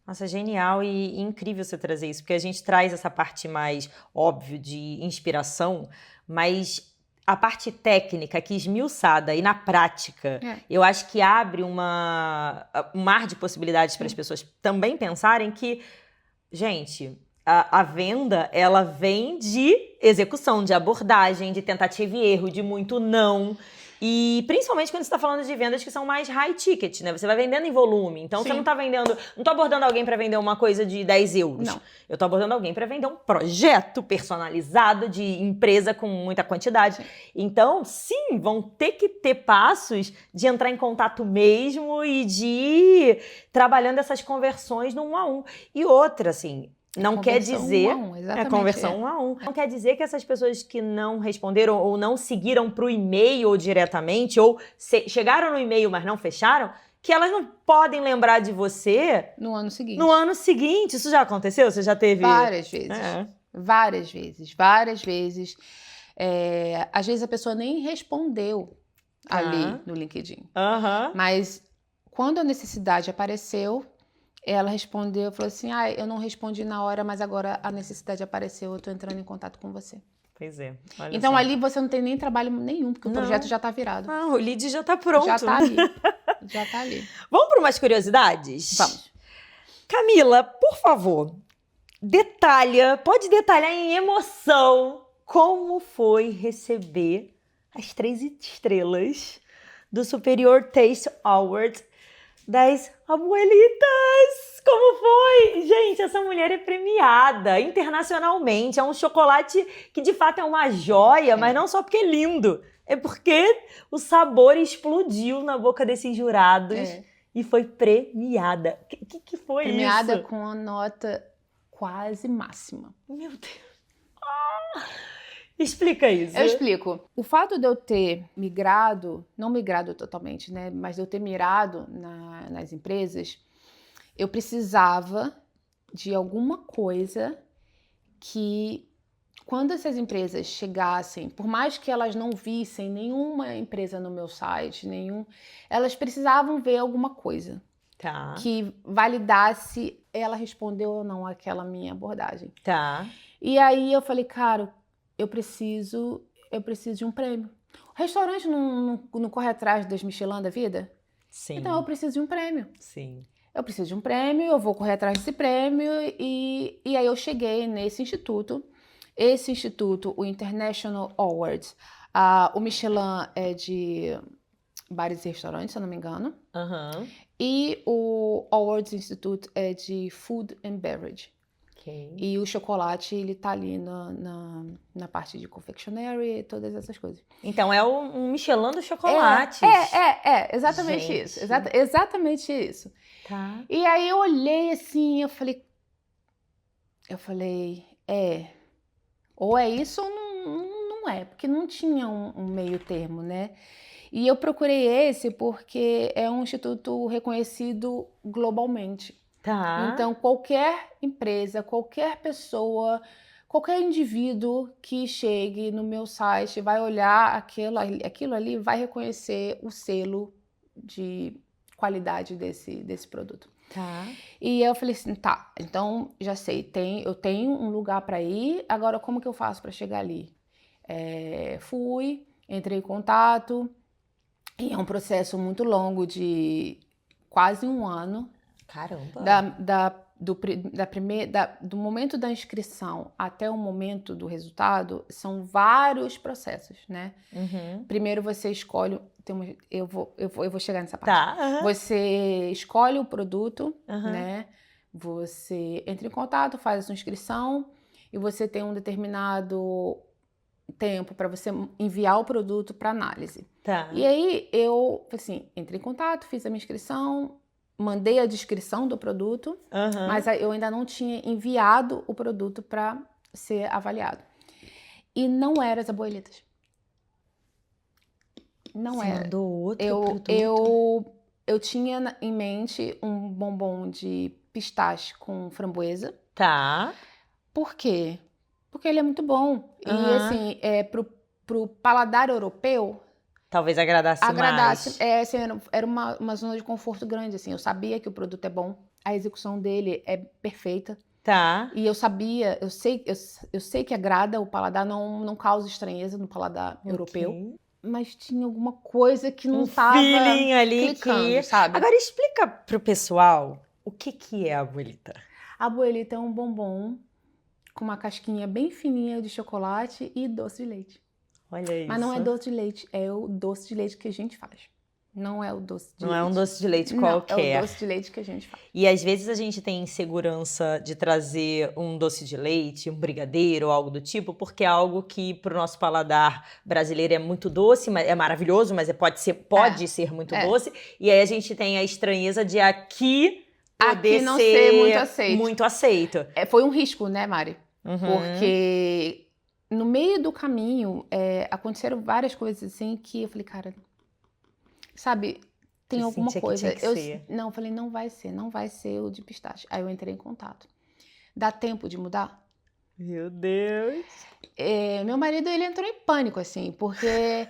Nossa, genial e incrível você trazer isso, porque a gente traz essa parte mais, óbvio, de inspiração, mas a parte técnica aqui esmiuçada e na prática, eu acho que abre um mar de possibilidades para as pessoas também pensarem que, gente... A venda, ela vem de execução, de abordagem, de tentativa e erro, de muito não. E principalmente quando você está falando de vendas que são mais high ticket, né? Você vai vendendo em volume. Então, você não está vendendo... Não tô abordando alguém para vender uma coisa de 10 euros. Não. Eu tô abordando alguém para vender um projeto personalizado de empresa com muita quantidade. Então, sim, vão ter que ter passos de entrar em contato mesmo e de ir trabalhando essas conversões no 1 a 1. E outra, assim... Não quer dizer... conversão 1 a 1. Não quer dizer que essas pessoas que não responderam ou não seguiram pro e-mail diretamente ou chegaram no e-mail, mas não fecharam, que elas não podem lembrar de você... No ano seguinte. No ano seguinte. Isso já aconteceu? Você já teve... Várias vezes. Várias vezes. Às vezes a pessoa nem respondeu ali no LinkedIn. Mas quando a necessidade apareceu... Ela respondeu, falou assim, eu não respondi na hora, mas agora a necessidade apareceu, eu tô entrando em contato com você. Pois é. Então ali você não tem nem trabalho nenhum, porque o projeto já tá virado. O lead já tá pronto. Já tá ali. Já tá ali. Vamos para umas curiosidades? Vamos. Camila, por favor, pode detalhar em emoção como foi receber as 3 estrelas do Superior Taste Award das abuelitas. Como foi? Gente, essa mulher é premiada internacionalmente. É um chocolate que de fato é uma joia, mas não só porque é lindo. É porque o sabor explodiu na boca desses jurados e foi premiada. Que foi premiada isso? Com a nota quase máxima. Meu Deus. Explica isso. Eu explico. O fato de eu ter migrado, não migrado totalmente, né? Mas de eu ter mirado nas empresas, eu precisava de alguma coisa que, quando essas empresas chegassem, por mais que elas não vissem nenhuma empresa no meu site, elas precisavam ver alguma coisa que validasse ela respondeu ou não àquela minha abordagem. E aí eu falei, cara, eu preciso de um prêmio. O restaurante não corre atrás das Michelin da vida? Sim. Então eu preciso de um prêmio. Sim. Eu preciso de um prêmio, eu vou correr atrás desse prêmio e aí eu cheguei nesse instituto. Esse instituto, o International Awards, o Michelin é de bares e restaurantes, se eu não me engano. E o Awards Institute é de Food and Beverage. E o chocolate, ele tá ali na parte de confectionery e todas essas coisas. Então é um Michelin do chocolate. Exatamente. Gente. Isso. Exatamente isso. E aí eu olhei assim, eu falei, ou é isso ou não é, porque não tinha um meio termo, né? E eu procurei esse porque é um instituto reconhecido globalmente. Então, qualquer empresa, qualquer pessoa, qualquer indivíduo que chegue no meu site vai olhar aquilo ali, vai reconhecer o selo de qualidade desse produto. E eu falei assim, então já sei, eu tenho um lugar para ir, agora como que eu faço para chegar ali? Entrei em contato, e é um processo muito longo de quase um ano. Caramba! Do momento da inscrição até o momento do resultado, são vários processos, né? Primeiro você escolhe... Eu vou chegar nessa parte. Você escolhe o produto, né? Você entra em contato, faz a sua inscrição e você tem um determinado tempo para você enviar o produto para análise. E aí eu, assim, entrei em contato, fiz a minha inscrição, mandei a descrição do produto, mas eu ainda não tinha enviado o produto para ser avaliado. E não era as abuelitas. Não era. Você mandou outro produto? Eu tinha em mente um bombom de pistache com framboesa. Por quê? Porque ele é muito bom. E assim, pro paladar europeu... Talvez agradasse mais. Assim, era uma zona de conforto grande, assim. Eu sabia que o produto é bom, a execução dele é perfeita. E eu sei que agrada o paladar, não causa estranheza no paladar europeu. Mas tinha alguma coisa que não estava feeling ali clicando, sabe? Agora explica pro pessoal o que é a abuelita. A abuelita é um bombom com uma casquinha bem fininha de chocolate e doce de leite. Olha isso. Mas não é doce de leite, é o doce de leite que a gente faz. Não é o doce de leite. Não é um doce de leite qualquer. Não, é o doce de leite que a gente faz. E às vezes a gente tem insegurança de trazer um doce de leite, um brigadeiro ou algo do tipo, porque é algo que pro nosso paladar brasileiro é muito doce, é maravilhoso, mas pode ser muito doce. E aí a gente tem a estranheza de aqui poder não ser muito aceito. Foi um risco, né, Mari? Porque no meio do caminho aconteceram várias coisas assim que eu falei, cara, sabe, tem alguma coisa. Eu falei, não vai ser o de pistache. Aí eu entrei em contato. Dá tempo de mudar? Meu Deus! Meu marido, ele entrou em pânico, assim, porque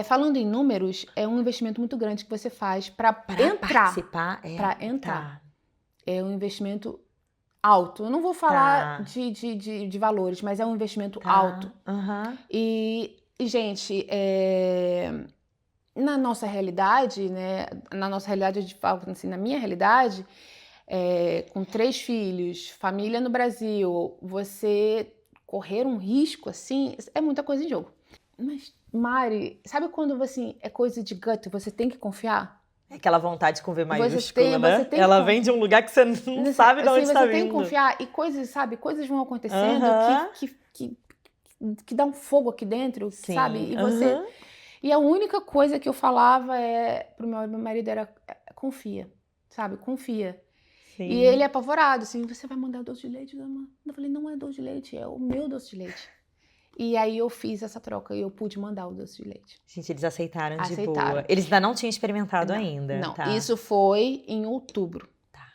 falando em números, é um investimento muito grande que você faz para participar. Para entrar. É um investimento alto. Eu não vou falar de valores, mas é um investimento alto. E, gente, na nossa realidade, né? Na nossa realidade, eu falo assim, na minha realidade, com 3 filhos, família no Brasil, você correr um risco assim, é muita coisa em jogo. Mas, Mari, sabe quando assim, é coisa de gut, você tem que confiar? Aquela vontade com V maiúsculo, você né? tem Ela que- vem de um lugar que você não sabe de onde você está tem que vindo. confiar. E coisas, sabe? Coisas vão acontecendo Aham. que dá um fogo aqui dentro, Sim. sabe? E você... Aham. E a única coisa que eu falava pro meu marido era confia, sabe? Confia. Sim. E ele é apavorado, assim, você vai mandar doce de leite? Eu falei, não é doce de leite, é o meu doce de leite. E aí eu fiz essa troca e eu pude mandar o doce de leite. Gente, eles aceitaram de Aceitaram. boa. Eles ainda não tinham experimentado ainda. Não, Tá. isso foi em outubro. Tá.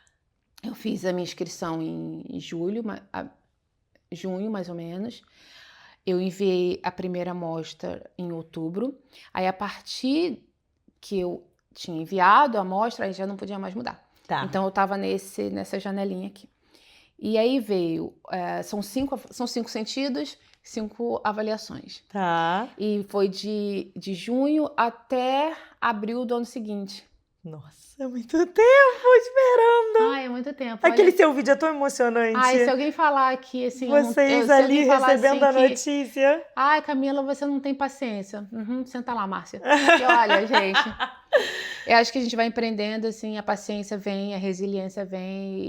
Eu fiz a minha inscrição em junho, mais ou menos. Eu enviei a primeira amostra em outubro. Aí, a partir que eu tinha enviado a amostra, aí já não podia mais mudar. Tá. Então, eu estava nessa janelinha aqui. E aí veio... são 5 sentidos, 5 avaliações. Tá. E foi de junho até abril do ano seguinte. Nossa, é muito tempo esperando. Ai, é muito tempo. Aquele Olha... seu vídeo é tão emocionante. Ai, se alguém falar que, assim... Vocês se ali alguém falar recebendo assim a que, notícia. ai, Camila, você não tem paciência. Senta lá, Márcia. Porque, olha, gente, eu acho que a gente vai empreendendo, assim, a paciência vem, a resiliência vem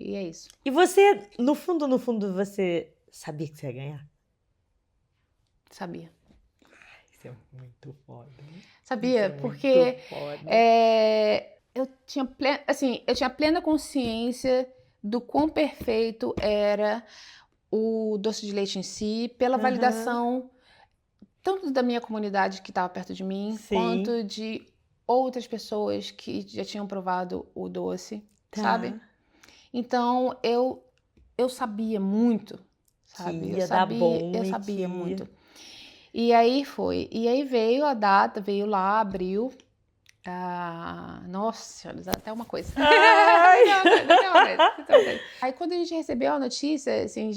e é isso. E você, no fundo, você sabia que você ia ganhar? Sabia. Isso é muito foda. Sabia, Isso é porque muito foda. eu tinha plena consciência do quão perfeito era o doce de leite em si, pela validação tanto da minha comunidade que estava perto de mim, Sim. quanto de outras pessoas que já tinham provado o doce, sabe? Então, eu sabia muito, sabe? Que ia dar bom eu e sabia que- muito. E aí foi. E aí veio a data, veio lá, abril. Nossa, até uma coisa. Ai. Até uma coisa. Aí quando a gente recebeu a notícia, assim,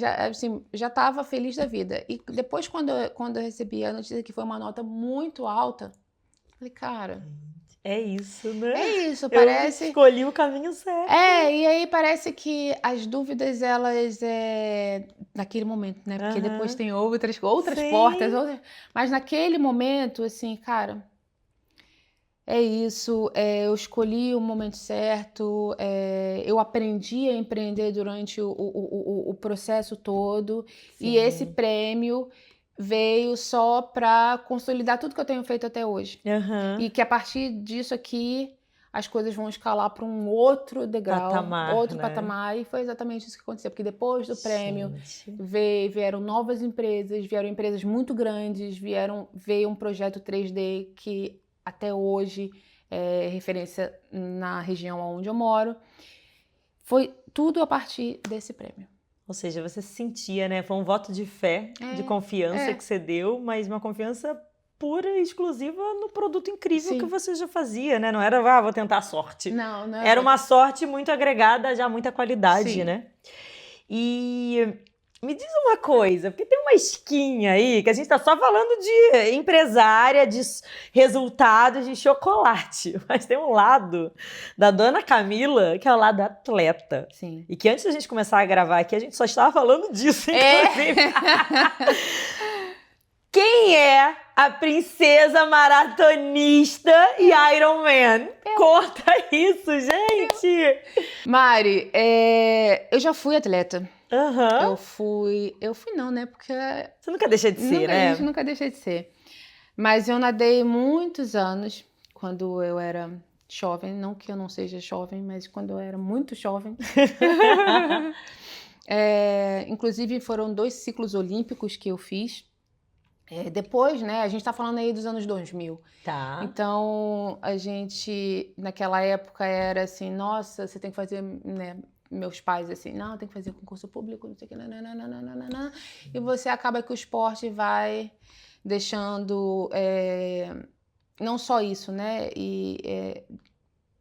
já tava feliz da vida. E depois, quando eu recebi a notícia que foi uma nota muito alta, falei, cara, É isso, né? é isso, Eu parece... escolhi o caminho certo. E aí parece que as dúvidas, elas, naquele momento, né? Porque depois tem outras Sim. portas, mas naquele momento, assim, cara, é isso, eu escolhi o momento certo, eu aprendi a empreender durante o processo todo, e esse prêmio veio só para consolidar tudo que eu tenho feito até hoje. E que a partir disso aqui, as coisas vão escalar para um outro degrau, outro patamar, e foi exatamente isso que aconteceu, porque depois do prêmio vieram novas empresas, vieram empresas muito grandes, veio um projeto 3D que até hoje é referência na região onde eu moro. Foi tudo a partir desse prêmio. Ou seja, você se sentia, né? Foi um voto de fé, de confiança que você deu, mas uma confiança pura e exclusiva no produto incrível que você já fazia, né? Não era, vou tentar a sorte. Não era uma sorte muito agregada, já muita qualidade, né? E me diz uma coisa, porque tem uma esquinha aí que a gente tá só falando de empresária, de resultados de chocolate, mas tem um lado da dona Camila que é o lado atleta. Sim. E que antes da gente começar a gravar aqui, a gente só estava falando disso, inclusive. Quem é a princesa maratonista e Ironman? Conta isso, gente! Mari, eu já fui atleta. Aham. Eu fui não, né? Porque Você nunca deixa de ser, né? A gente nunca deixa de ser. Mas eu nadei muitos anos, quando eu era jovem. Não que eu não seja jovem, mas quando eu era muito jovem. Inclusive, foram 2 ciclos olímpicos que eu fiz. Depois, né? A gente tá falando aí dos anos 2000. Tá. Então, a gente, naquela época, era assim, nossa, você tem que fazer, né? Meus pais, assim, não, tem que fazer concurso público, não sei o que, nananana. E você acaba que o esporte vai deixando, não só isso, né?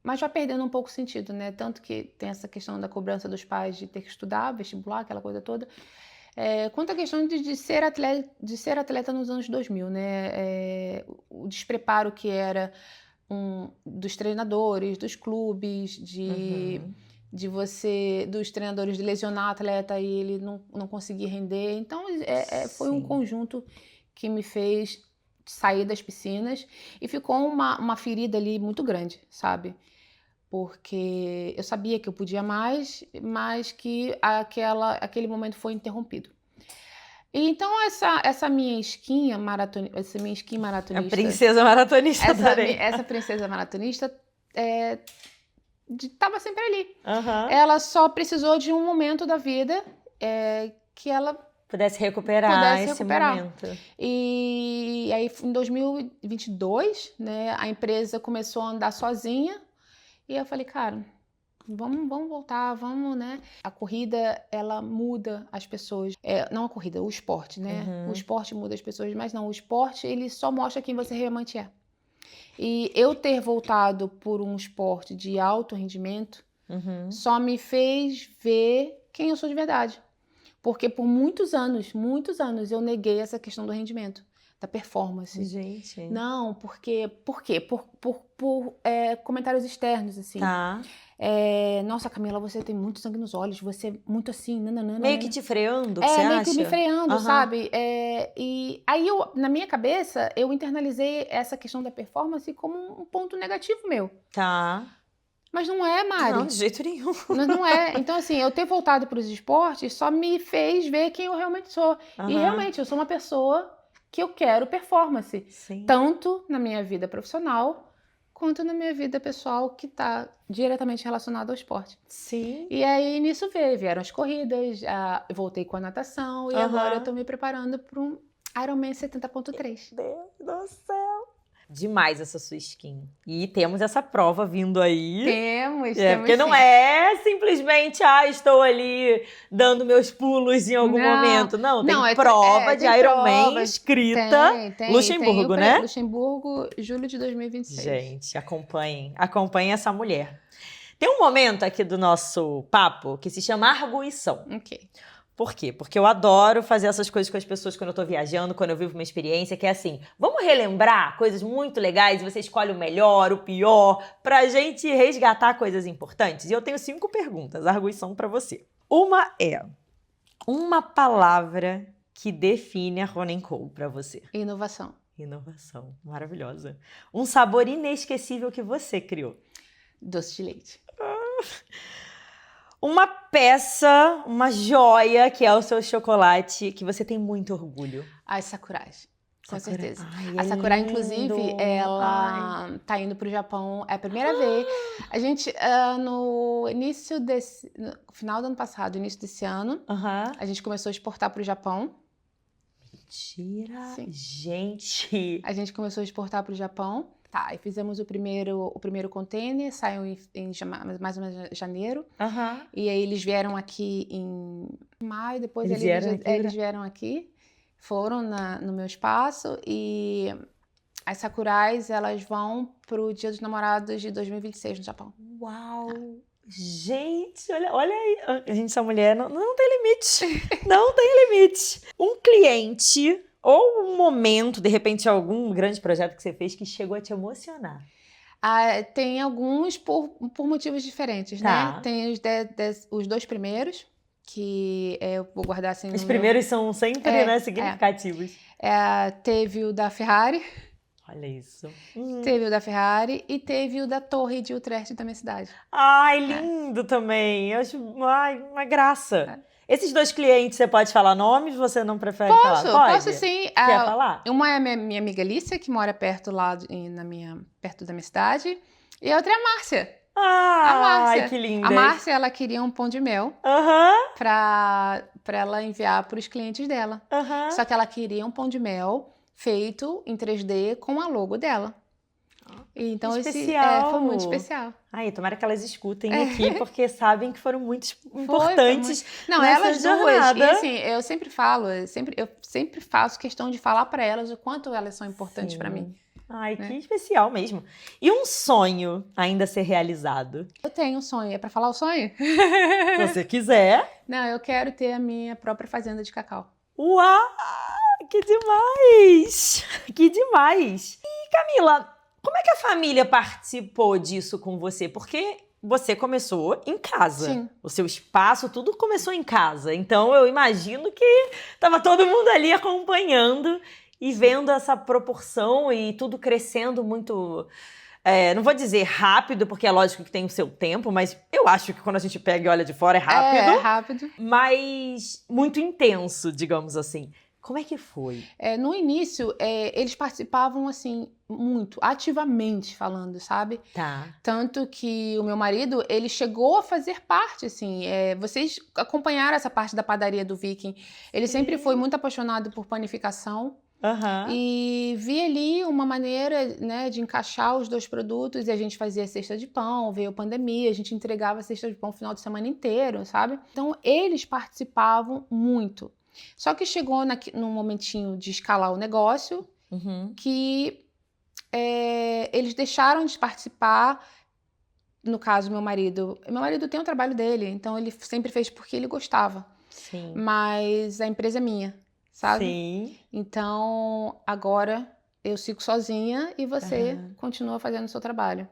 Mas vai perdendo um pouco o sentido, né? Tanto que tem essa questão da cobrança dos pais de ter que estudar, vestibular, aquela coisa toda. Quanto à questão de ser atleta nos anos 2000, né? O despreparo que era dos treinadores, dos clubes, dos treinadores de lesionar atleta e ele não conseguir render. Então, foi um conjunto que me fez saí das piscinas e ficou uma ferida ali muito grande, sabe? Porque eu sabia que eu podia mais, mas que aquele momento foi interrompido. E então essa minha skin maratonista, A princesa maratonista também. essa princesa maratonista estava sempre ali. Uhum. Ela só precisou de um momento da vida que ela pudesse recuperar esse momento. E aí, em 2022, né, a empresa começou a andar sozinha. E eu falei, cara, vamos voltar, vamos, né? A corrida, ela muda as pessoas. Não a corrida, o esporte, né? Uhum. O esporte muda as pessoas, mas não, o esporte, ele só mostra quem você realmente é. E eu ter voltado por um esporte de alto rendimento só me fez ver quem eu sou de verdade. Porque por muitos anos, eu neguei essa questão do rendimento, da performance. Gente. Não, porque... Por quê? Por comentários externos, assim. Tá. Nossa, Camila, você tem muito sangue nos olhos, você é muito assim, nananana. Meio que te freando, você meio acha? que me freando, Uhum. sabe? E aí, na minha cabeça, eu internalizei essa questão da performance como um ponto negativo meu. Tá. Mas não é, Mari. Não, de jeito nenhum. Mas não é. Então, assim, eu ter voltado para os esportes só me fez ver quem eu realmente sou. Uhum. E realmente, eu sou uma pessoa que eu quero performance. Sim. Tanto na minha vida profissional, quanto na minha vida pessoal, que está diretamente relacionada ao esporte. Sim. E aí, nisso vieram as corridas, eu voltei com a natação, e agora eu tô me preparando para um Ironman 70.3. Meu Deus do céu. Demais essa sua skin. E temos essa prova vindo aí. Temos, porque não sim. é simplesmente, estou ali dando meus pulos em algum momento. Não, tem prova de Ironman escrita. Tem, Luxemburgo, né? Luxemburgo, julho de 2026. Gente, acompanhem essa mulher. Tem um momento aqui do nosso papo que se chama arguição. Ok. Por quê? Porque eu adoro fazer essas coisas com as pessoas quando eu tô viajando, quando eu vivo uma experiência, que é assim, vamos relembrar coisas muito legais, você escolhe o melhor, o pior, pra gente resgatar coisas importantes. E eu tenho 5 perguntas, arguição pra você. Uma é, uma palavra que define a Ronen Co pra você. Inovação. Inovação, maravilhosa. Um sabor inesquecível que você criou. Doce de leite. Uma peça, uma joia, que é o seu chocolate, que você tem muito orgulho. As Sakurais, com certeza. Ai, a Sakura, lindo. inclusive, ela tá indo pro Japão, é a primeira vez. A gente, no final do ano passado, início desse ano, a gente começou a exportar pro Japão. Mentira! Sim. Gente! A gente começou a exportar pro Japão. Tá, e fizemos o primeiro container, saiu em mais ou menos janeiro. E aí eles vieram aqui em maio, depois eles vieram aqui, foram no meu espaço, e as Sakurais, elas vão pro Dia dos Namorados de 2026 no Japão. Uau! Gente, olha aí. A gente, essa mulher, não tem limite. Não tem limite. Um cliente... ou um momento, de repente, algum grande projeto que você fez que chegou a te emocionar? Tem alguns por motivos diferentes, né? Tem os 2 primeiros, que eu vou guardar assim... Os primeiros são sempre, né, significativos. Teve o da Ferrari. Olha isso. Teve o da Ferrari e teve o da Torre de Utrecht da minha cidade. Ai, lindo também. Eu acho uma graça. Esses 2 clientes, você pode falar nomes? Você não prefere falar? Posso sim. Quer falar? Uma é a minha amiga Alicia, que mora perto perto da minha cidade. E a outra é a Márcia. A Márcia. Ai, que linda. A Márcia, ela queria um pão de mel pra ela enviar para os clientes dela. Só que ela queria um pão de mel feito em 3D com a logo dela. Então, foi muito especial. Ai, tomara que elas escutem aqui, porque sabem que foram muito importantes. Não, elas duas. E assim, eu sempre falo, eu sempre faço questão de falar para elas o quanto elas são importantes para mim. Ai, que especial mesmo. E um sonho ainda a ser realizado? Eu tenho um sonho. É para falar o sonho? Se você quiser. Não, eu quero ter a minha própria fazenda de cacau. Uau! Que demais! Que demais! E, Camila, como é que a família participou disso com você? Porque você começou em casa. Sim. O seu espaço, tudo começou em casa. Então, eu imagino que estava todo mundo ali acompanhando. e vendo essa proporção e tudo crescendo muito... não vou dizer rápido, porque é lógico que tem o seu tempo, mas eu acho que quando a gente pega e olha de fora é rápido. É rápido. Mas muito intenso, digamos assim. Como é que foi? No início, eles participavam, assim, muito, ativamente falando, sabe? Tá. Tanto que o meu marido, ele chegou a fazer parte, assim, vocês acompanharam essa parte da padaria do Viking. Ele sempre foi muito apaixonado por panificação. E vi ali uma maneira, né, de encaixar os dois produtos, e a gente fazia cesta de pão, veio a pandemia, a gente entregava cesta de pão o final de semana inteiro, sabe? Então, eles participavam muito. Só que chegou num momentinho de escalar o negócio, que eles deixaram de participar. No caso, meu marido tem o trabalho dele, então ele sempre fez porque ele gostava. Sim. Mas a empresa é minha, sabe? Sim. Então, agora eu sigo sozinha e você continua fazendo o seu trabalho.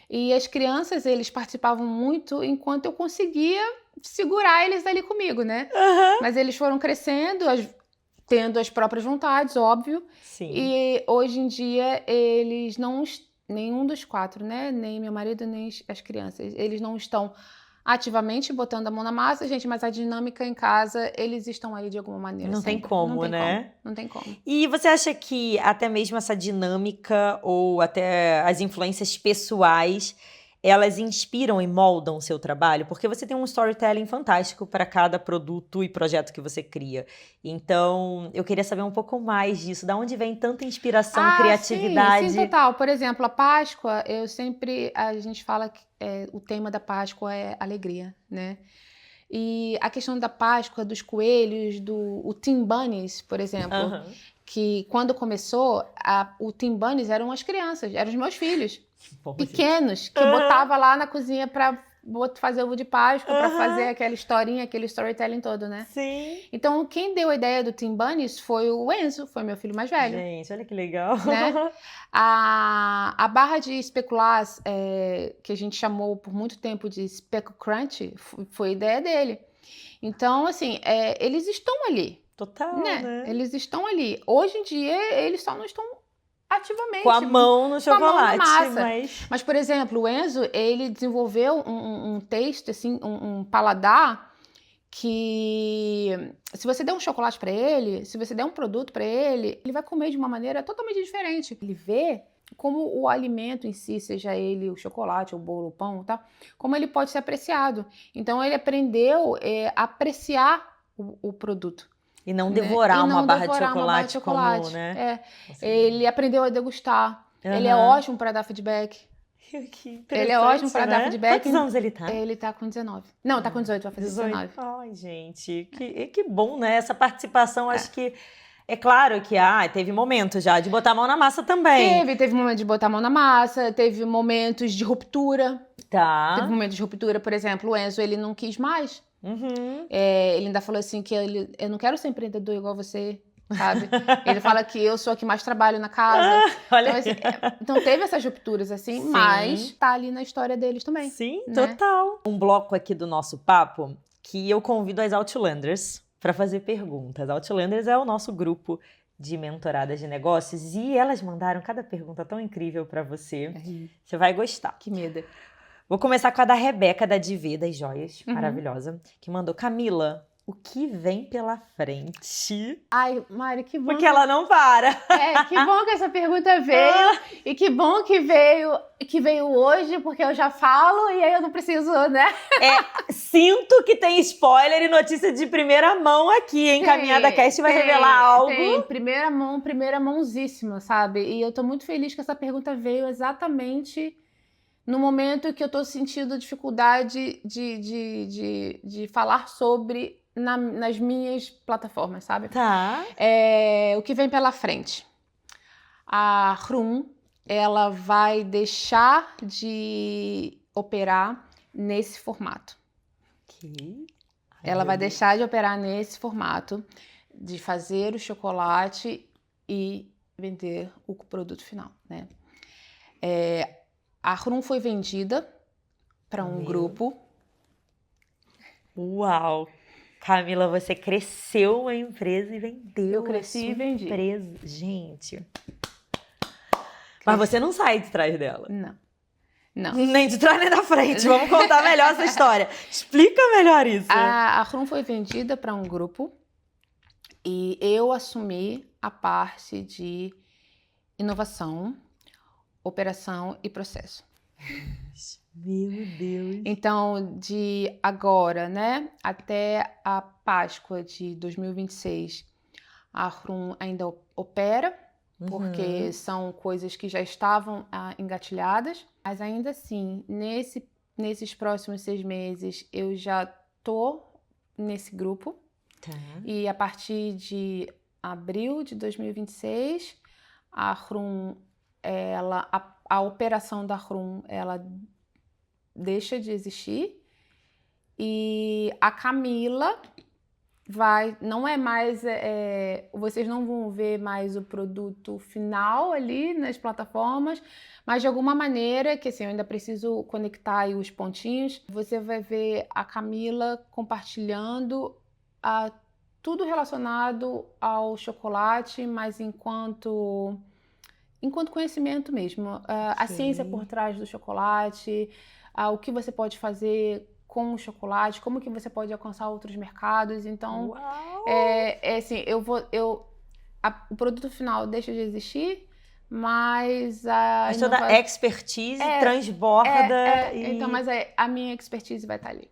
E as crianças, eles participavam muito enquanto eu conseguia segurar eles ali comigo, né? Mas eles foram crescendo, tendo as próprias vontades, óbvio. Sim. E hoje em dia, eles não... Nenhum dos quatro, né? Nem meu marido, nem as crianças. Eles não estão ativamente botando a mão na massa, gente, mas a dinâmica em casa, eles estão aí de alguma maneira. Não tem como, né? Não tem como. E você acha que até mesmo essa dinâmica ou até as influências pessoais, elas inspiram e moldam o seu trabalho? Porque você tem um storytelling fantástico para cada produto e projeto que você cria. Então, eu queria saber um pouco mais disso. Da onde vem tanta inspiração, criatividade? Sim, total. Por exemplo, a Páscoa, a gente fala que o tema da Páscoa é alegria, né? E a questão da Páscoa, dos coelhos, o Tim Bunnies, por exemplo, que quando começou, o Tim Bunnies eram as crianças, eram os meus filhos. Pequenos, que eu botava lá na cozinha pra fazer ovo de Páscoa, pra fazer aquela historinha, aquele storytelling todo, né? Sim. Então, quem deu a ideia do Tim Bunnies foi o Enzo, foi meu filho mais velho. Gente, olha que legal. Né? A barra de especular, que a gente chamou por muito tempo de Speckle Crunch, foi ideia dele. Então, assim, eles estão ali. Total, né? Eles estão ali. Hoje em dia, eles só não estão ativamente. Com a mão no chocolate. Com a mão na massa. Mas, por exemplo, o Enzo, ele desenvolveu um taste, assim, um paladar que, se você der um chocolate para ele, se você der um produto para ele vai comer de uma maneira totalmente diferente. Ele vê como o alimento em si, seja ele o chocolate, o bolo, o pão, tá? Como ele pode ser apreciado. Então, ele aprendeu a apreciar o produto. E não devorar uma barra de chocolate comum, né? Ele aprendeu a degustar. Ele é ótimo para dar feedback. Ele é ótimo para dar feedback. Quantos anos ele tá? Ele tá com 19. Não, tá com 18, vai fazer 19. Ai, gente, que bom, né? Essa participação, acho que... É claro que teve momentos já de botar a mão na massa também. Teve momento de botar a mão na massa, teve momentos de ruptura. Tá. Teve momentos de ruptura, por exemplo, o Enzo, ele não quis mais. Ele ainda falou assim que eu não quero ser empreendedor igual você, sabe? Ele fala que eu sou a que mais trabalho na casa. Olha então teve essas rupturas assim, mas tá ali na história deles também. Sim, né? Total. Um bloco aqui do nosso papo que eu convido as Outlanders para fazer perguntas. Outlanders é o nosso grupo de mentoradas de negócios e elas mandaram cada pergunta tão incrível para você. Você vai gostar. Que medo. Vou começar com a da Rebeca, da Divi, das Joias, maravilhosa, que mandou: Camila, o que vem pela frente? Ai, Mari, que bom. Porque ela não para. Que bom que essa pergunta veio. E que bom que veio hoje, porque eu já falo e aí eu não preciso, né? Sinto que tem spoiler e notícia de primeira mão aqui, hein? Caminhada Cast vai revelar algo. Tem primeira mãozíssima, sabe? E eu tô muito feliz que essa pergunta veio exatamente no momento que eu tô sentindo dificuldade de falar sobre nas minhas plataformas, sabe? Tá. O que vem pela frente? A Hrum, ela vai deixar de operar nesse formato. Ela vai deixar de operar nesse formato de fazer o chocolate e vender o produto final, né? A Hrum foi vendida para um grupo. Uau! Camila, você cresceu a empresa e vendeu. Eu cresci e vendi. Empresa. Gente. Mas você não sai de trás dela. Não. Nem de trás nem da frente. Vamos contar melhor essa história. Explica melhor isso. A Hrum foi vendida para um grupo e eu assumi a parte de inovação, operação e processo. Meu Deus. Então, de agora, né, até a Páscoa de 2026, a Hrum ainda opera, porque são coisas que já estavam engatilhadas. Mas ainda assim, nesses próximos 6 meses, eu já tô nesse grupo. Tá. E a partir de abril de 2026, a Hrum, a operação da Hrum, ela deixa de existir. E a Camila não é mais, vocês não vão ver mais o produto final ali nas plataformas, mas de alguma maneira, que assim, eu ainda preciso conectar aí os pontinhos, você vai ver a Camila compartilhando tudo relacionado ao chocolate, mas enquanto conhecimento mesmo, a ciência por trás do chocolate, o que você pode fazer com o chocolate, como que você pode alcançar outros mercados. Então, assim, o produto final deixa de existir, mas toda a expertise transborda. Então, mas a minha expertise vai estar ali.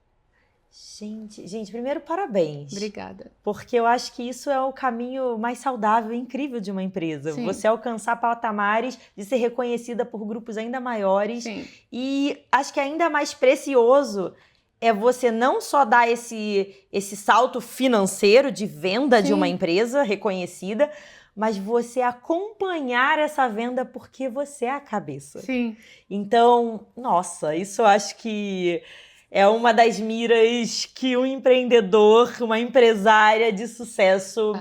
Gente, primeiro, parabéns. Obrigada. Porque eu acho que isso é o caminho mais saudável e incrível de uma empresa. Sim. Você alcançar patamares de ser reconhecida por grupos ainda maiores. Sim. E acho que ainda mais precioso é você não só dar esse salto financeiro de venda de uma empresa reconhecida, mas você acompanhar essa venda porque você é a cabeça. Sim. Então, nossa, isso eu acho que é uma das miras que um empreendedor, uma empresária de sucesso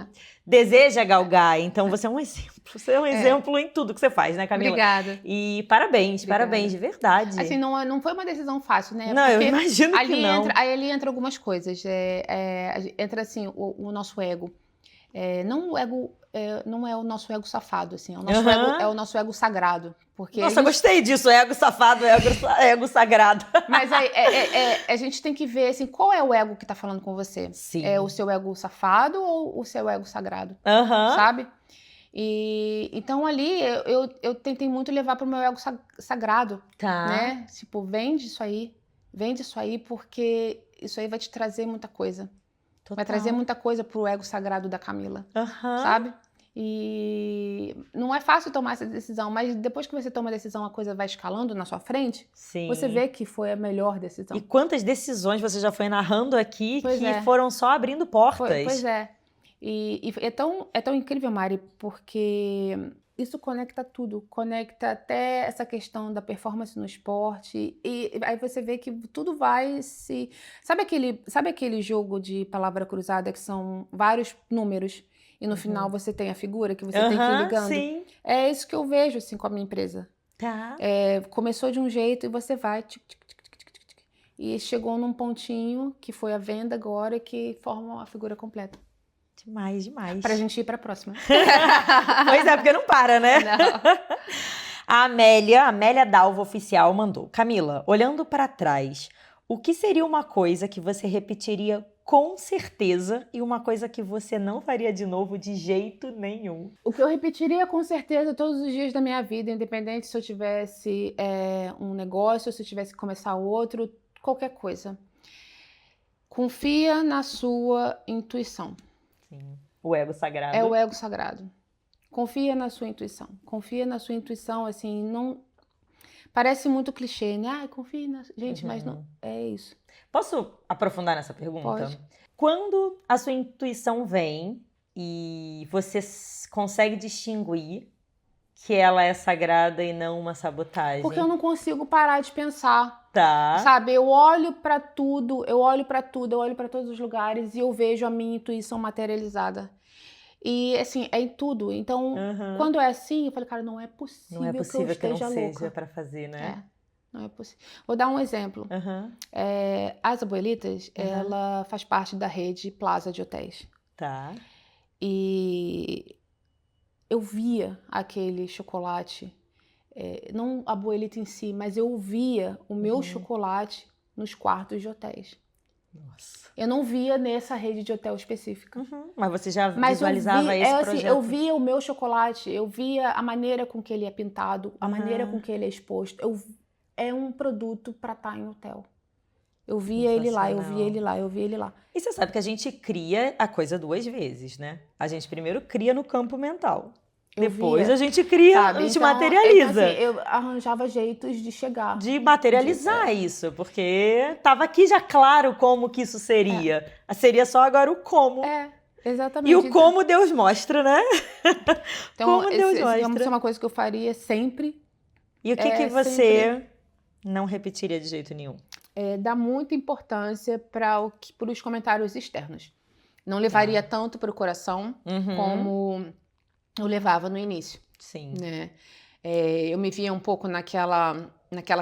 deseja galgar. Então, você é um exemplo. Você é um exemplo em tudo que você faz, né, Camila? Obrigada. E parabéns, de verdade. Assim, não foi uma decisão fácil, né? Não, porque eu imagino que não. Ali entra algumas coisas. Entra, assim, o nosso ego. Não é o nosso ego safado, assim. É o nosso ego sagrado. Porque Nossa, gostei disso. Ego safado, ego sagrado. Mas a gente tem que ver, assim, qual é o ego que tá falando com você? Sim. É o seu ego safado ou o seu ego sagrado? Sabe? E então ali eu tentei muito levar pro meu ego sagrado, né? Tipo, vende isso aí porque isso aí vai te trazer muita coisa. Total. Vai trazer muita coisa pro ego sagrado da Camila, sabe? E não é fácil tomar essa decisão, mas depois que você toma a decisão, a coisa vai escalando na sua frente, você vê que foi a melhor decisão. E quantas decisões você já foi narrando aqui foram só abrindo portas. Pois é. E é tão incrível, Mari, porque isso conecta tudo. Conecta até essa questão da performance no esporte. E aí você vê que tudo vai se... Sabe aquele jogo de palavra cruzada que são vários números e no final você tem a figura que você tem que ir ligando? Sim. É isso que eu vejo assim, com a minha empresa. Começou de um jeito e você vai... E chegou num pontinho que foi a venda agora que forma a figura completa. Demais. Pra gente ir pra próxima. Pois é, porque não para, né? Não. A Amélia Dalva Oficial mandou. Camila, olhando pra trás, o que seria uma coisa que você repetiria com certeza e uma coisa que você não faria de novo de jeito nenhum? O que eu repetiria com certeza todos os dias da minha vida, independente se eu tivesse um negócio, se eu tivesse que começar outro, qualquer coisa. Confia na sua intuição. Sim. O ego sagrado. É o ego sagrado. Confia na sua intuição. Confia na sua intuição, assim, não... Parece muito clichê, né? Confia na... Gente, mas não... É isso. Posso aprofundar nessa pergunta? Pode. Quando a sua intuição vem e você consegue distinguir que ela é sagrada e não uma sabotagem? Porque eu não consigo parar de pensar. Tá. Sabe, eu olho pra tudo, eu olho pra todos os lugares e eu vejo a minha intuição materializada. E, assim, é em tudo. Então, quando é assim, eu falei, cara, não é possível que eu esteja não louca. seja pra fazer, né? Não é possível. Vou dar um exemplo. Aham. As Abuelitas, ela faz parte da rede Plaza de hotéis. Tá. E eu via aquele chocolate, não a Abuelita em si, mas eu via o meu chocolate nos quartos de hotéis. Nossa. Eu não via nessa rede de hotel específica. Mas você já Mas visualizava esse projeto? eu via o meu chocolate, eu via a maneira com que ele é pintado, a maneira com que ele é exposto. É um produto para estar em hotel. Eu via ele lá, eu via ele lá, eu via ele lá. E você sabe que a gente cria a coisa 2 vezes, né? A gente primeiro cria no campo mental. Depois a gente cria, a gente materializa. Assim, eu arranjava jeitos de chegar. De materializar isso, porque tava aqui já claro como que isso seria. Seria só agora o como. Exatamente. E o como Deus mostra, né? Então, como Deus mostra. Isso é uma coisa que eu faria sempre. E o que você não repetiria de jeito nenhum? Dá muita importância para os comentários externos. Não levaria tanto para o coração como eu levava no início. Sim. Né? Eu me via um pouco naquela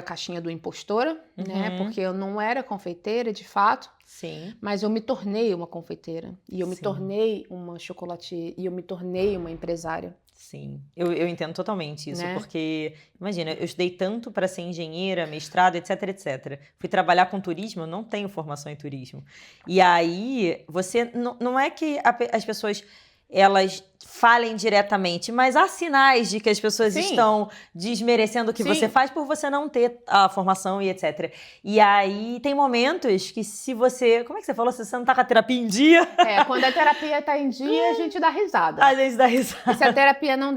caixinha do impostora, né? Porque eu não era confeiteira, de fato. Sim. Mas eu me tornei uma confeiteira. E eu me tornei uma chocolatier. E eu me tornei uma empresária. Sim, eu entendo totalmente isso, né? Porque, imagina, eu estudei tanto para ser engenheira, mestrado, etc, etc. Fui trabalhar com turismo, eu não tenho formação em turismo. E aí, você, não é que as pessoas, elas falem diretamente, mas há sinais de que as pessoas estão desmerecendo o que você faz por você não ter a formação e etc. E aí, tem momentos que se você... Como é que você falou? Se você não tá com a terapia em dia... Quando a terapia tá em dia, a gente dá risada. A gente dá risada. E se a terapia não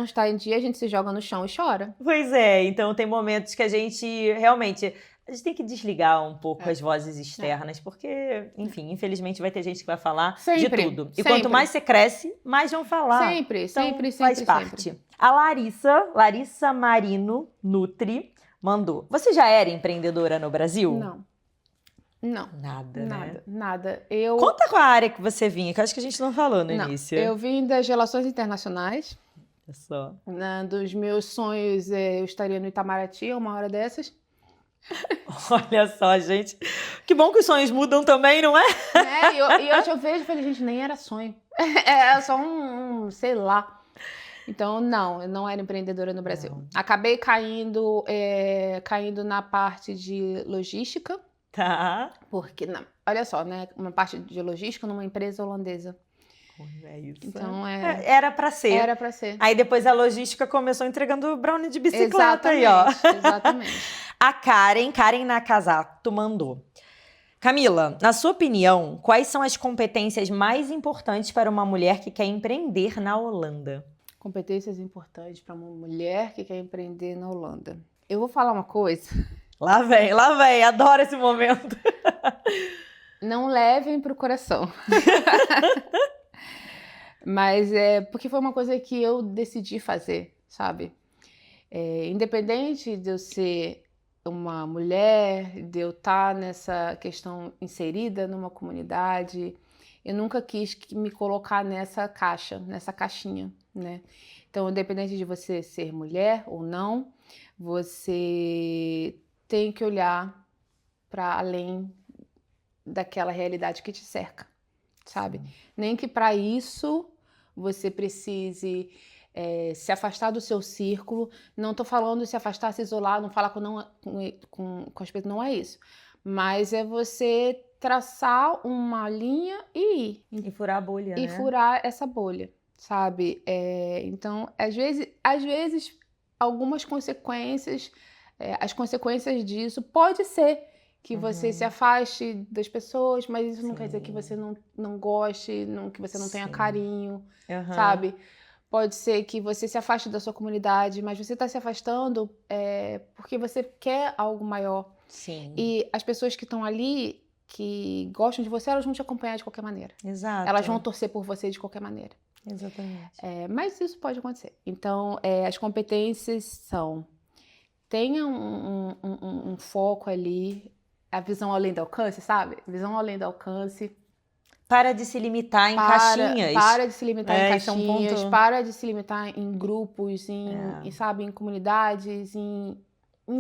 está em dia, a gente se joga no chão e chora. Pois é, então tem momentos que a gente realmente... A gente tem que desligar um pouco as vozes externas, porque, enfim, infelizmente vai ter gente que vai falar de tudo. E quanto mais você cresce, mais vão falar. Sempre. Faz parte. A Larissa Marino Nutri, mandou. Você já era empreendedora no Brasil? Não. Nada. Conta qual a área que você vinha, que eu acho que a gente não falou no início. Eu vim das relações internacionais. Olha só. Dos meus sonhos, eu estaria no Itamaraty uma hora dessas. Olha só, gente. Que bom que os sonhos mudam também, não é? E hoje eu vejo e falei, gente, nem era sonho. Era só sei lá. Então, não, eu não era empreendedora no Brasil. Não. Acabei caindo na parte de logística. Tá. Porque, olha só, né? Uma parte de logística numa empresa holandesa. É isso. Então, era pra ser. Era pra ser. Aí depois a logística começou entregando brownie de bicicleta. Exatamente. A Karen Nakazato mandou. Camila, na sua opinião, quais são as competências mais importantes para uma mulher que quer empreender na Holanda? Competências importantes para uma mulher que quer empreender na Holanda. Eu vou falar uma coisa. Lá vem, adoro esse momento. Não levem pro coração. Mas porque foi uma coisa que eu decidi fazer, sabe? Independente de eu ser uma mulher, de eu estar nessa questão inserida numa comunidade, eu nunca quis me colocar nessa caixinha, né? Então, independente de você ser mulher ou não, você tem que olhar para além daquela realidade que te cerca, sabe? Sim. Nem que para isso você precise se afastar do seu círculo. Não estou falando se afastar, se isolar, não falar com as pessoas, não é isso. Mas é você traçar uma linha e ir. E furar a bolha, E furar essa bolha, sabe? Então, às vezes algumas consequências, as consequências disso pode ser que você se afaste das pessoas, mas isso não quer dizer que você não goste, que você não tenha carinho, sabe? Pode ser que você se afaste da sua comunidade, mas você está se afastando porque você quer algo maior. Sim. E as pessoas que estão ali, que gostam de você, elas vão te acompanhar de qualquer maneira. Exato. Elas vão torcer por você de qualquer maneira. Exatamente. Mas isso pode acontecer. Então, as competências são... Tenha um foco ali, a visão além do alcance, sabe? Visão além do alcance. Para de se limitar em caixinhas. Para de se limitar em caixinhas, ponto... para de se limitar em grupos, sabe, em comunidades,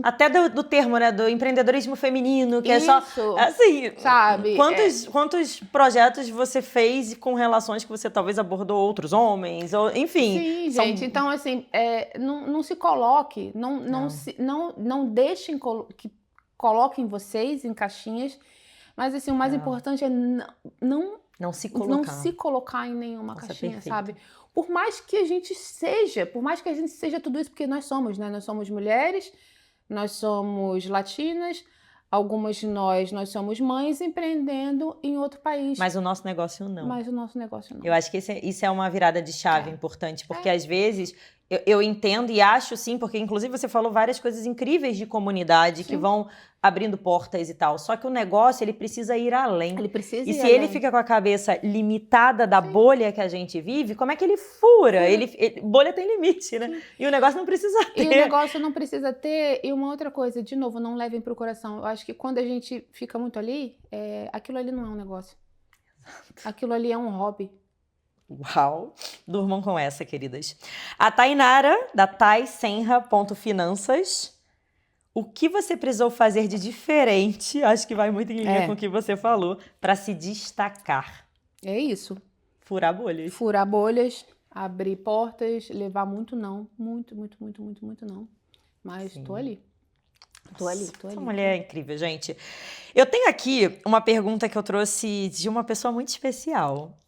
Até do termo, né? Do empreendedorismo feminino, que Isso, é só... Assim, sabe? Quantos projetos você fez com relações que você talvez abordou outros homens? Ou, enfim. Sim, gente. Então, assim, não se coloque, não deixem que coloquem vocês em caixinhas. Mas, assim, o mais importante é não se colocar em nenhuma Nossa, caixinha, perfeito. sabe? Por mais que a gente seja tudo isso, porque nós somos, né? Nós somos mulheres, nós somos latinas, algumas de nós somos mães empreendendo em outro país. Mas o nosso negócio não. Eu acho que isso é uma virada de chave importante, porque às vezes eu entendo e acho sim, porque inclusive você falou várias coisas incríveis de comunidade que vão abrindo portas e tal. Só que o negócio, ele precisa ir além. E se ele fica com a cabeça limitada da bolha que a gente vive, como é que ele fura? Bolha tem limite, né? Sim. E o negócio não precisa ter. E uma outra coisa, de novo, não levem pro coração. Eu acho que quando a gente fica muito ali, aquilo ali não é um negócio. Aquilo ali é um hobby. Uau! Durmam com essa, queridas. A Tainara, da taisenra.finanças. O que você precisou fazer de diferente, acho que vai muito em linha com o que você falou, para se destacar? É isso. Furar bolhas. Furar bolhas, abrir portas, levar muito não. Muito não. Mas tô ali. Essa mulher é incrível, gente. Eu tenho aqui uma pergunta que eu trouxe de uma pessoa muito especial.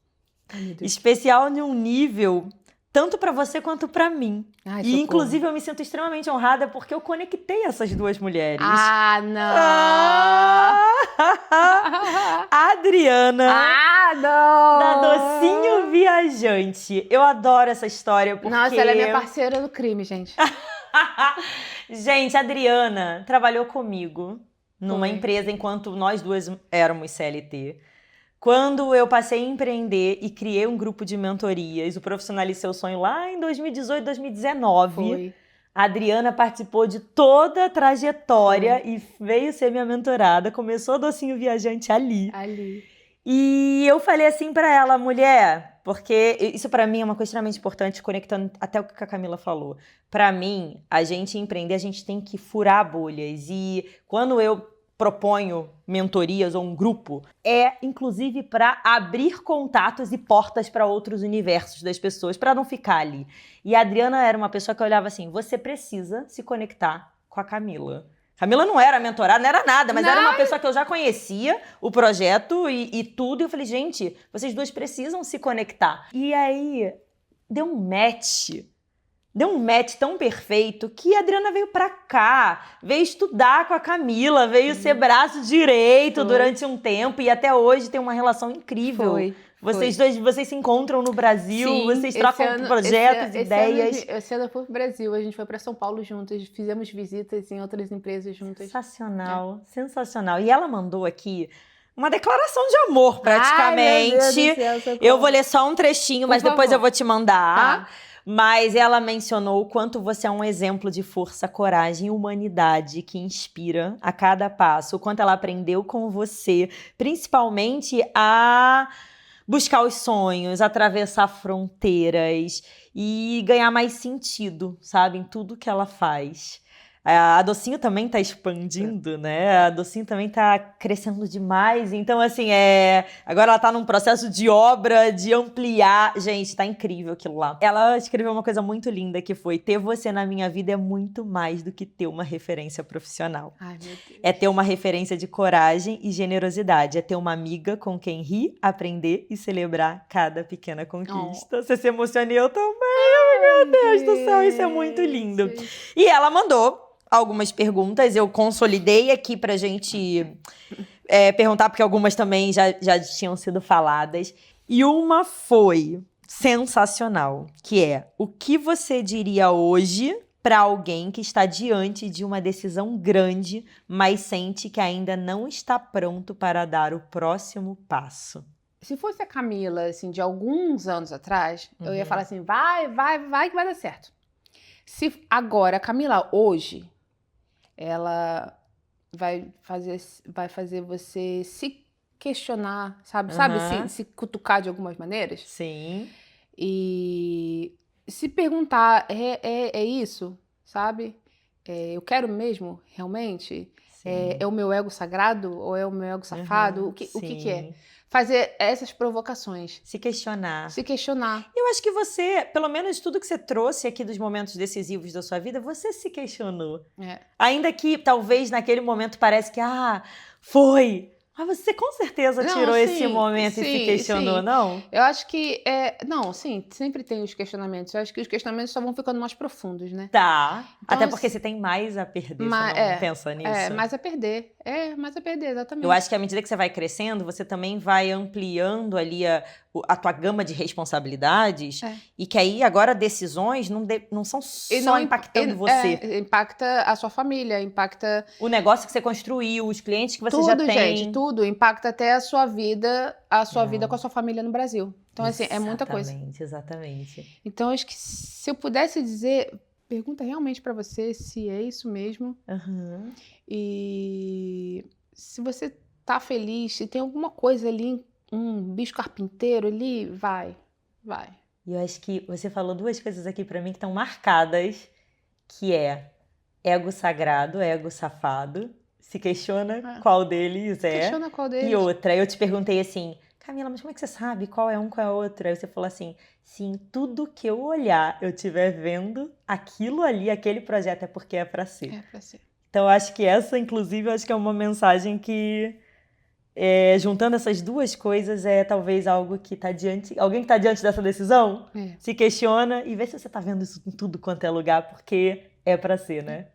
Ai, meu Deus. Especial em um nível tanto para você quanto para mim. Ai, e, inclusive, eu me sinto extremamente honrada porque eu conectei essas duas mulheres. Ah, não! A Adriana. Ah, não! Da Docinho Viajante. Eu adoro essa história porque... Nossa, ela é minha parceira do crime, gente. Gente, a Adriana trabalhou comigo numa empresa enquanto nós duas éramos CLT. Quando eu passei a empreender e criei um grupo de mentorias, o Profissionalize Seu Sonho lá em 2018, 2019, a Adriana participou de toda a trajetória e veio ser minha mentorada. Começou a Docinho Viajante ali. E eu falei assim pra ela, mulher, porque isso pra mim é uma coisa extremamente importante, conectando até o que a Camila falou. Pra mim, a gente empreender, a gente tem que furar bolhas. E quando eu proponho mentorias ou um grupo, inclusive para abrir contatos e portas para outros universos das pessoas, para não ficar ali. E a Adriana era uma pessoa que olhava assim, você precisa se conectar com a Camila. Camila não era mentorada, não era nada, mas era uma pessoa que eu já conhecia, o projeto e tudo. E eu falei, gente, vocês duas precisam se conectar. E aí, deu um match tão perfeito que a Adriana veio pra cá, veio estudar com a Camila, veio ser braço direito durante um tempo e até hoje tem uma relação incrível. Vocês se encontram no Brasil, vocês trocam projetos, ideias. Esse ano eu fui pro Brasil, a gente foi pra São Paulo juntas, fizemos visitas em outras empresas juntas. Sensacional. E ela mandou aqui uma declaração de amor, praticamente. Ai, meu Deus do céu, socorro. Eu vou ler só um trechinho, mas depois eu vou te mandar. Tá. Mas ela mencionou o quanto você é um exemplo de força, coragem e humanidade que inspira a cada passo. O quanto ela aprendeu com você, principalmente a buscar os sonhos, atravessar fronteiras e ganhar mais sentido, sabe, em tudo que ela faz. A Docinho também tá expandindo, né? A Docinho também tá crescendo demais. Então, assim, agora ela tá num processo de obra, de ampliar. Gente, tá incrível aquilo lá. Ela escreveu uma coisa muito linda que foi: ter você na minha vida é muito mais do que ter uma referência profissional. Ai, meu Deus. É ter uma referência de coragem e generosidade. É ter uma amiga com quem rir, aprender e celebrar cada pequena conquista. Você se emociona e eu também. Meu Deus do céu, isso é muito lindo. E ela mandou algumas perguntas, eu consolidei aqui pra gente perguntar, porque algumas também já tinham sido faladas. E uma foi sensacional, que é: o que você diria hoje para alguém que está diante de uma decisão grande, mas sente que ainda não está pronto para dar o próximo passo? Se fosse a Camila, assim, de alguns anos atrás, eu ia falar assim, vai que vai dar certo. Se agora, a Camila hoje, ela vai fazer você se questionar, sabe? Se cutucar de algumas maneiras. Sim. E se perguntar, é isso, sabe? eu quero mesmo, realmente? Sim. É o meu ego sagrado ou é o meu ego safado? O que que é? Sim. Fazer essas provocações. Se questionar. Se questionar. Eu acho que você, pelo menos tudo que você trouxe aqui dos momentos decisivos da sua vida, você se questionou. Ainda que talvez naquele momento parece que, foi. Mas você com certeza tirou esse momento e se questionou, não? Eu acho que, não, sim, sempre tem os questionamentos. Eu acho que os questionamentos só vão ficando mais profundos, né? Tá. Então, até porque você tem mais a perder, você não pensa nisso? Mais a perder. Mais a perder, exatamente. Eu acho que à medida que você vai crescendo, você também vai ampliando ali a tua gama de responsabilidades. E que aí agora decisões não são só impactando você. Impacta a sua família, impacta... o negócio que você construiu, os clientes que você tudo, já tem. Gente, tudo. Impacta até a sua vida com a sua família no Brasil. Então, assim, é muita coisa. Exatamente. Então, acho que se eu pudesse dizer... Pergunta realmente pra você se é isso mesmo. E se você tá feliz, se tem alguma coisa ali, um bicho carpinteiro ali, vai. E eu acho que você falou duas coisas aqui pra mim que estão marcadas, que é ego sagrado, ego safado. Se questiona qual deles é. Questiona qual deles. E outra, eu te perguntei assim, Camila, mas como é que você sabe qual é um, qual é outro? Aí você falou assim, se em tudo que eu olhar eu estiver vendo aquilo ali, aquele projeto é porque é pra ser. É pra ser. Então, eu acho que essa, inclusive, eu acho que é uma mensagem que, juntando essas duas coisas, é talvez algo que tá diante... Alguém que tá diante dessa decisão, se questiona e vê se você tá vendo isso em tudo quanto é lugar, porque é pra ser, né?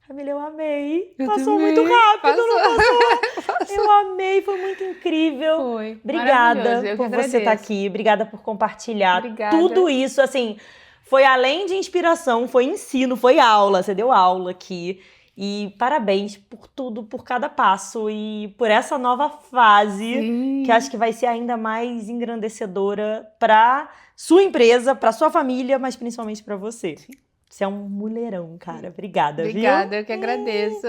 Camila, eu amei. Passou muito rápido, não passou? Eu amei, foi muito incrível. Foi. Obrigada por você estar aqui, obrigada por compartilhar tudo isso, assim... Foi além de inspiração, foi ensino, foi aula, você deu aula aqui. E parabéns por tudo, por cada passo e por essa nova fase, que acho que vai ser ainda mais engrandecedora para sua empresa, para sua família, mas principalmente para você. Você é um mulherão, cara. Obrigada, viu? Obrigada, eu que agradeço.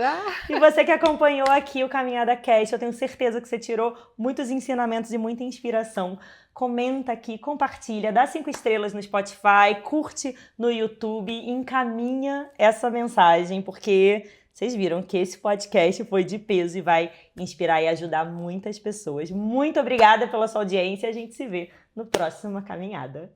E você que acompanhou aqui o Caminhada Cast, eu tenho certeza que você tirou muitos ensinamentos e muita inspiração. Comenta aqui, compartilha, dá 5 estrelas no Spotify, curte no YouTube, encaminha essa mensagem, porque vocês viram que esse podcast foi de peso e vai inspirar e ajudar muitas pessoas. Muito obrigada pela sua audiência, a gente se vê no próximo Caminhada.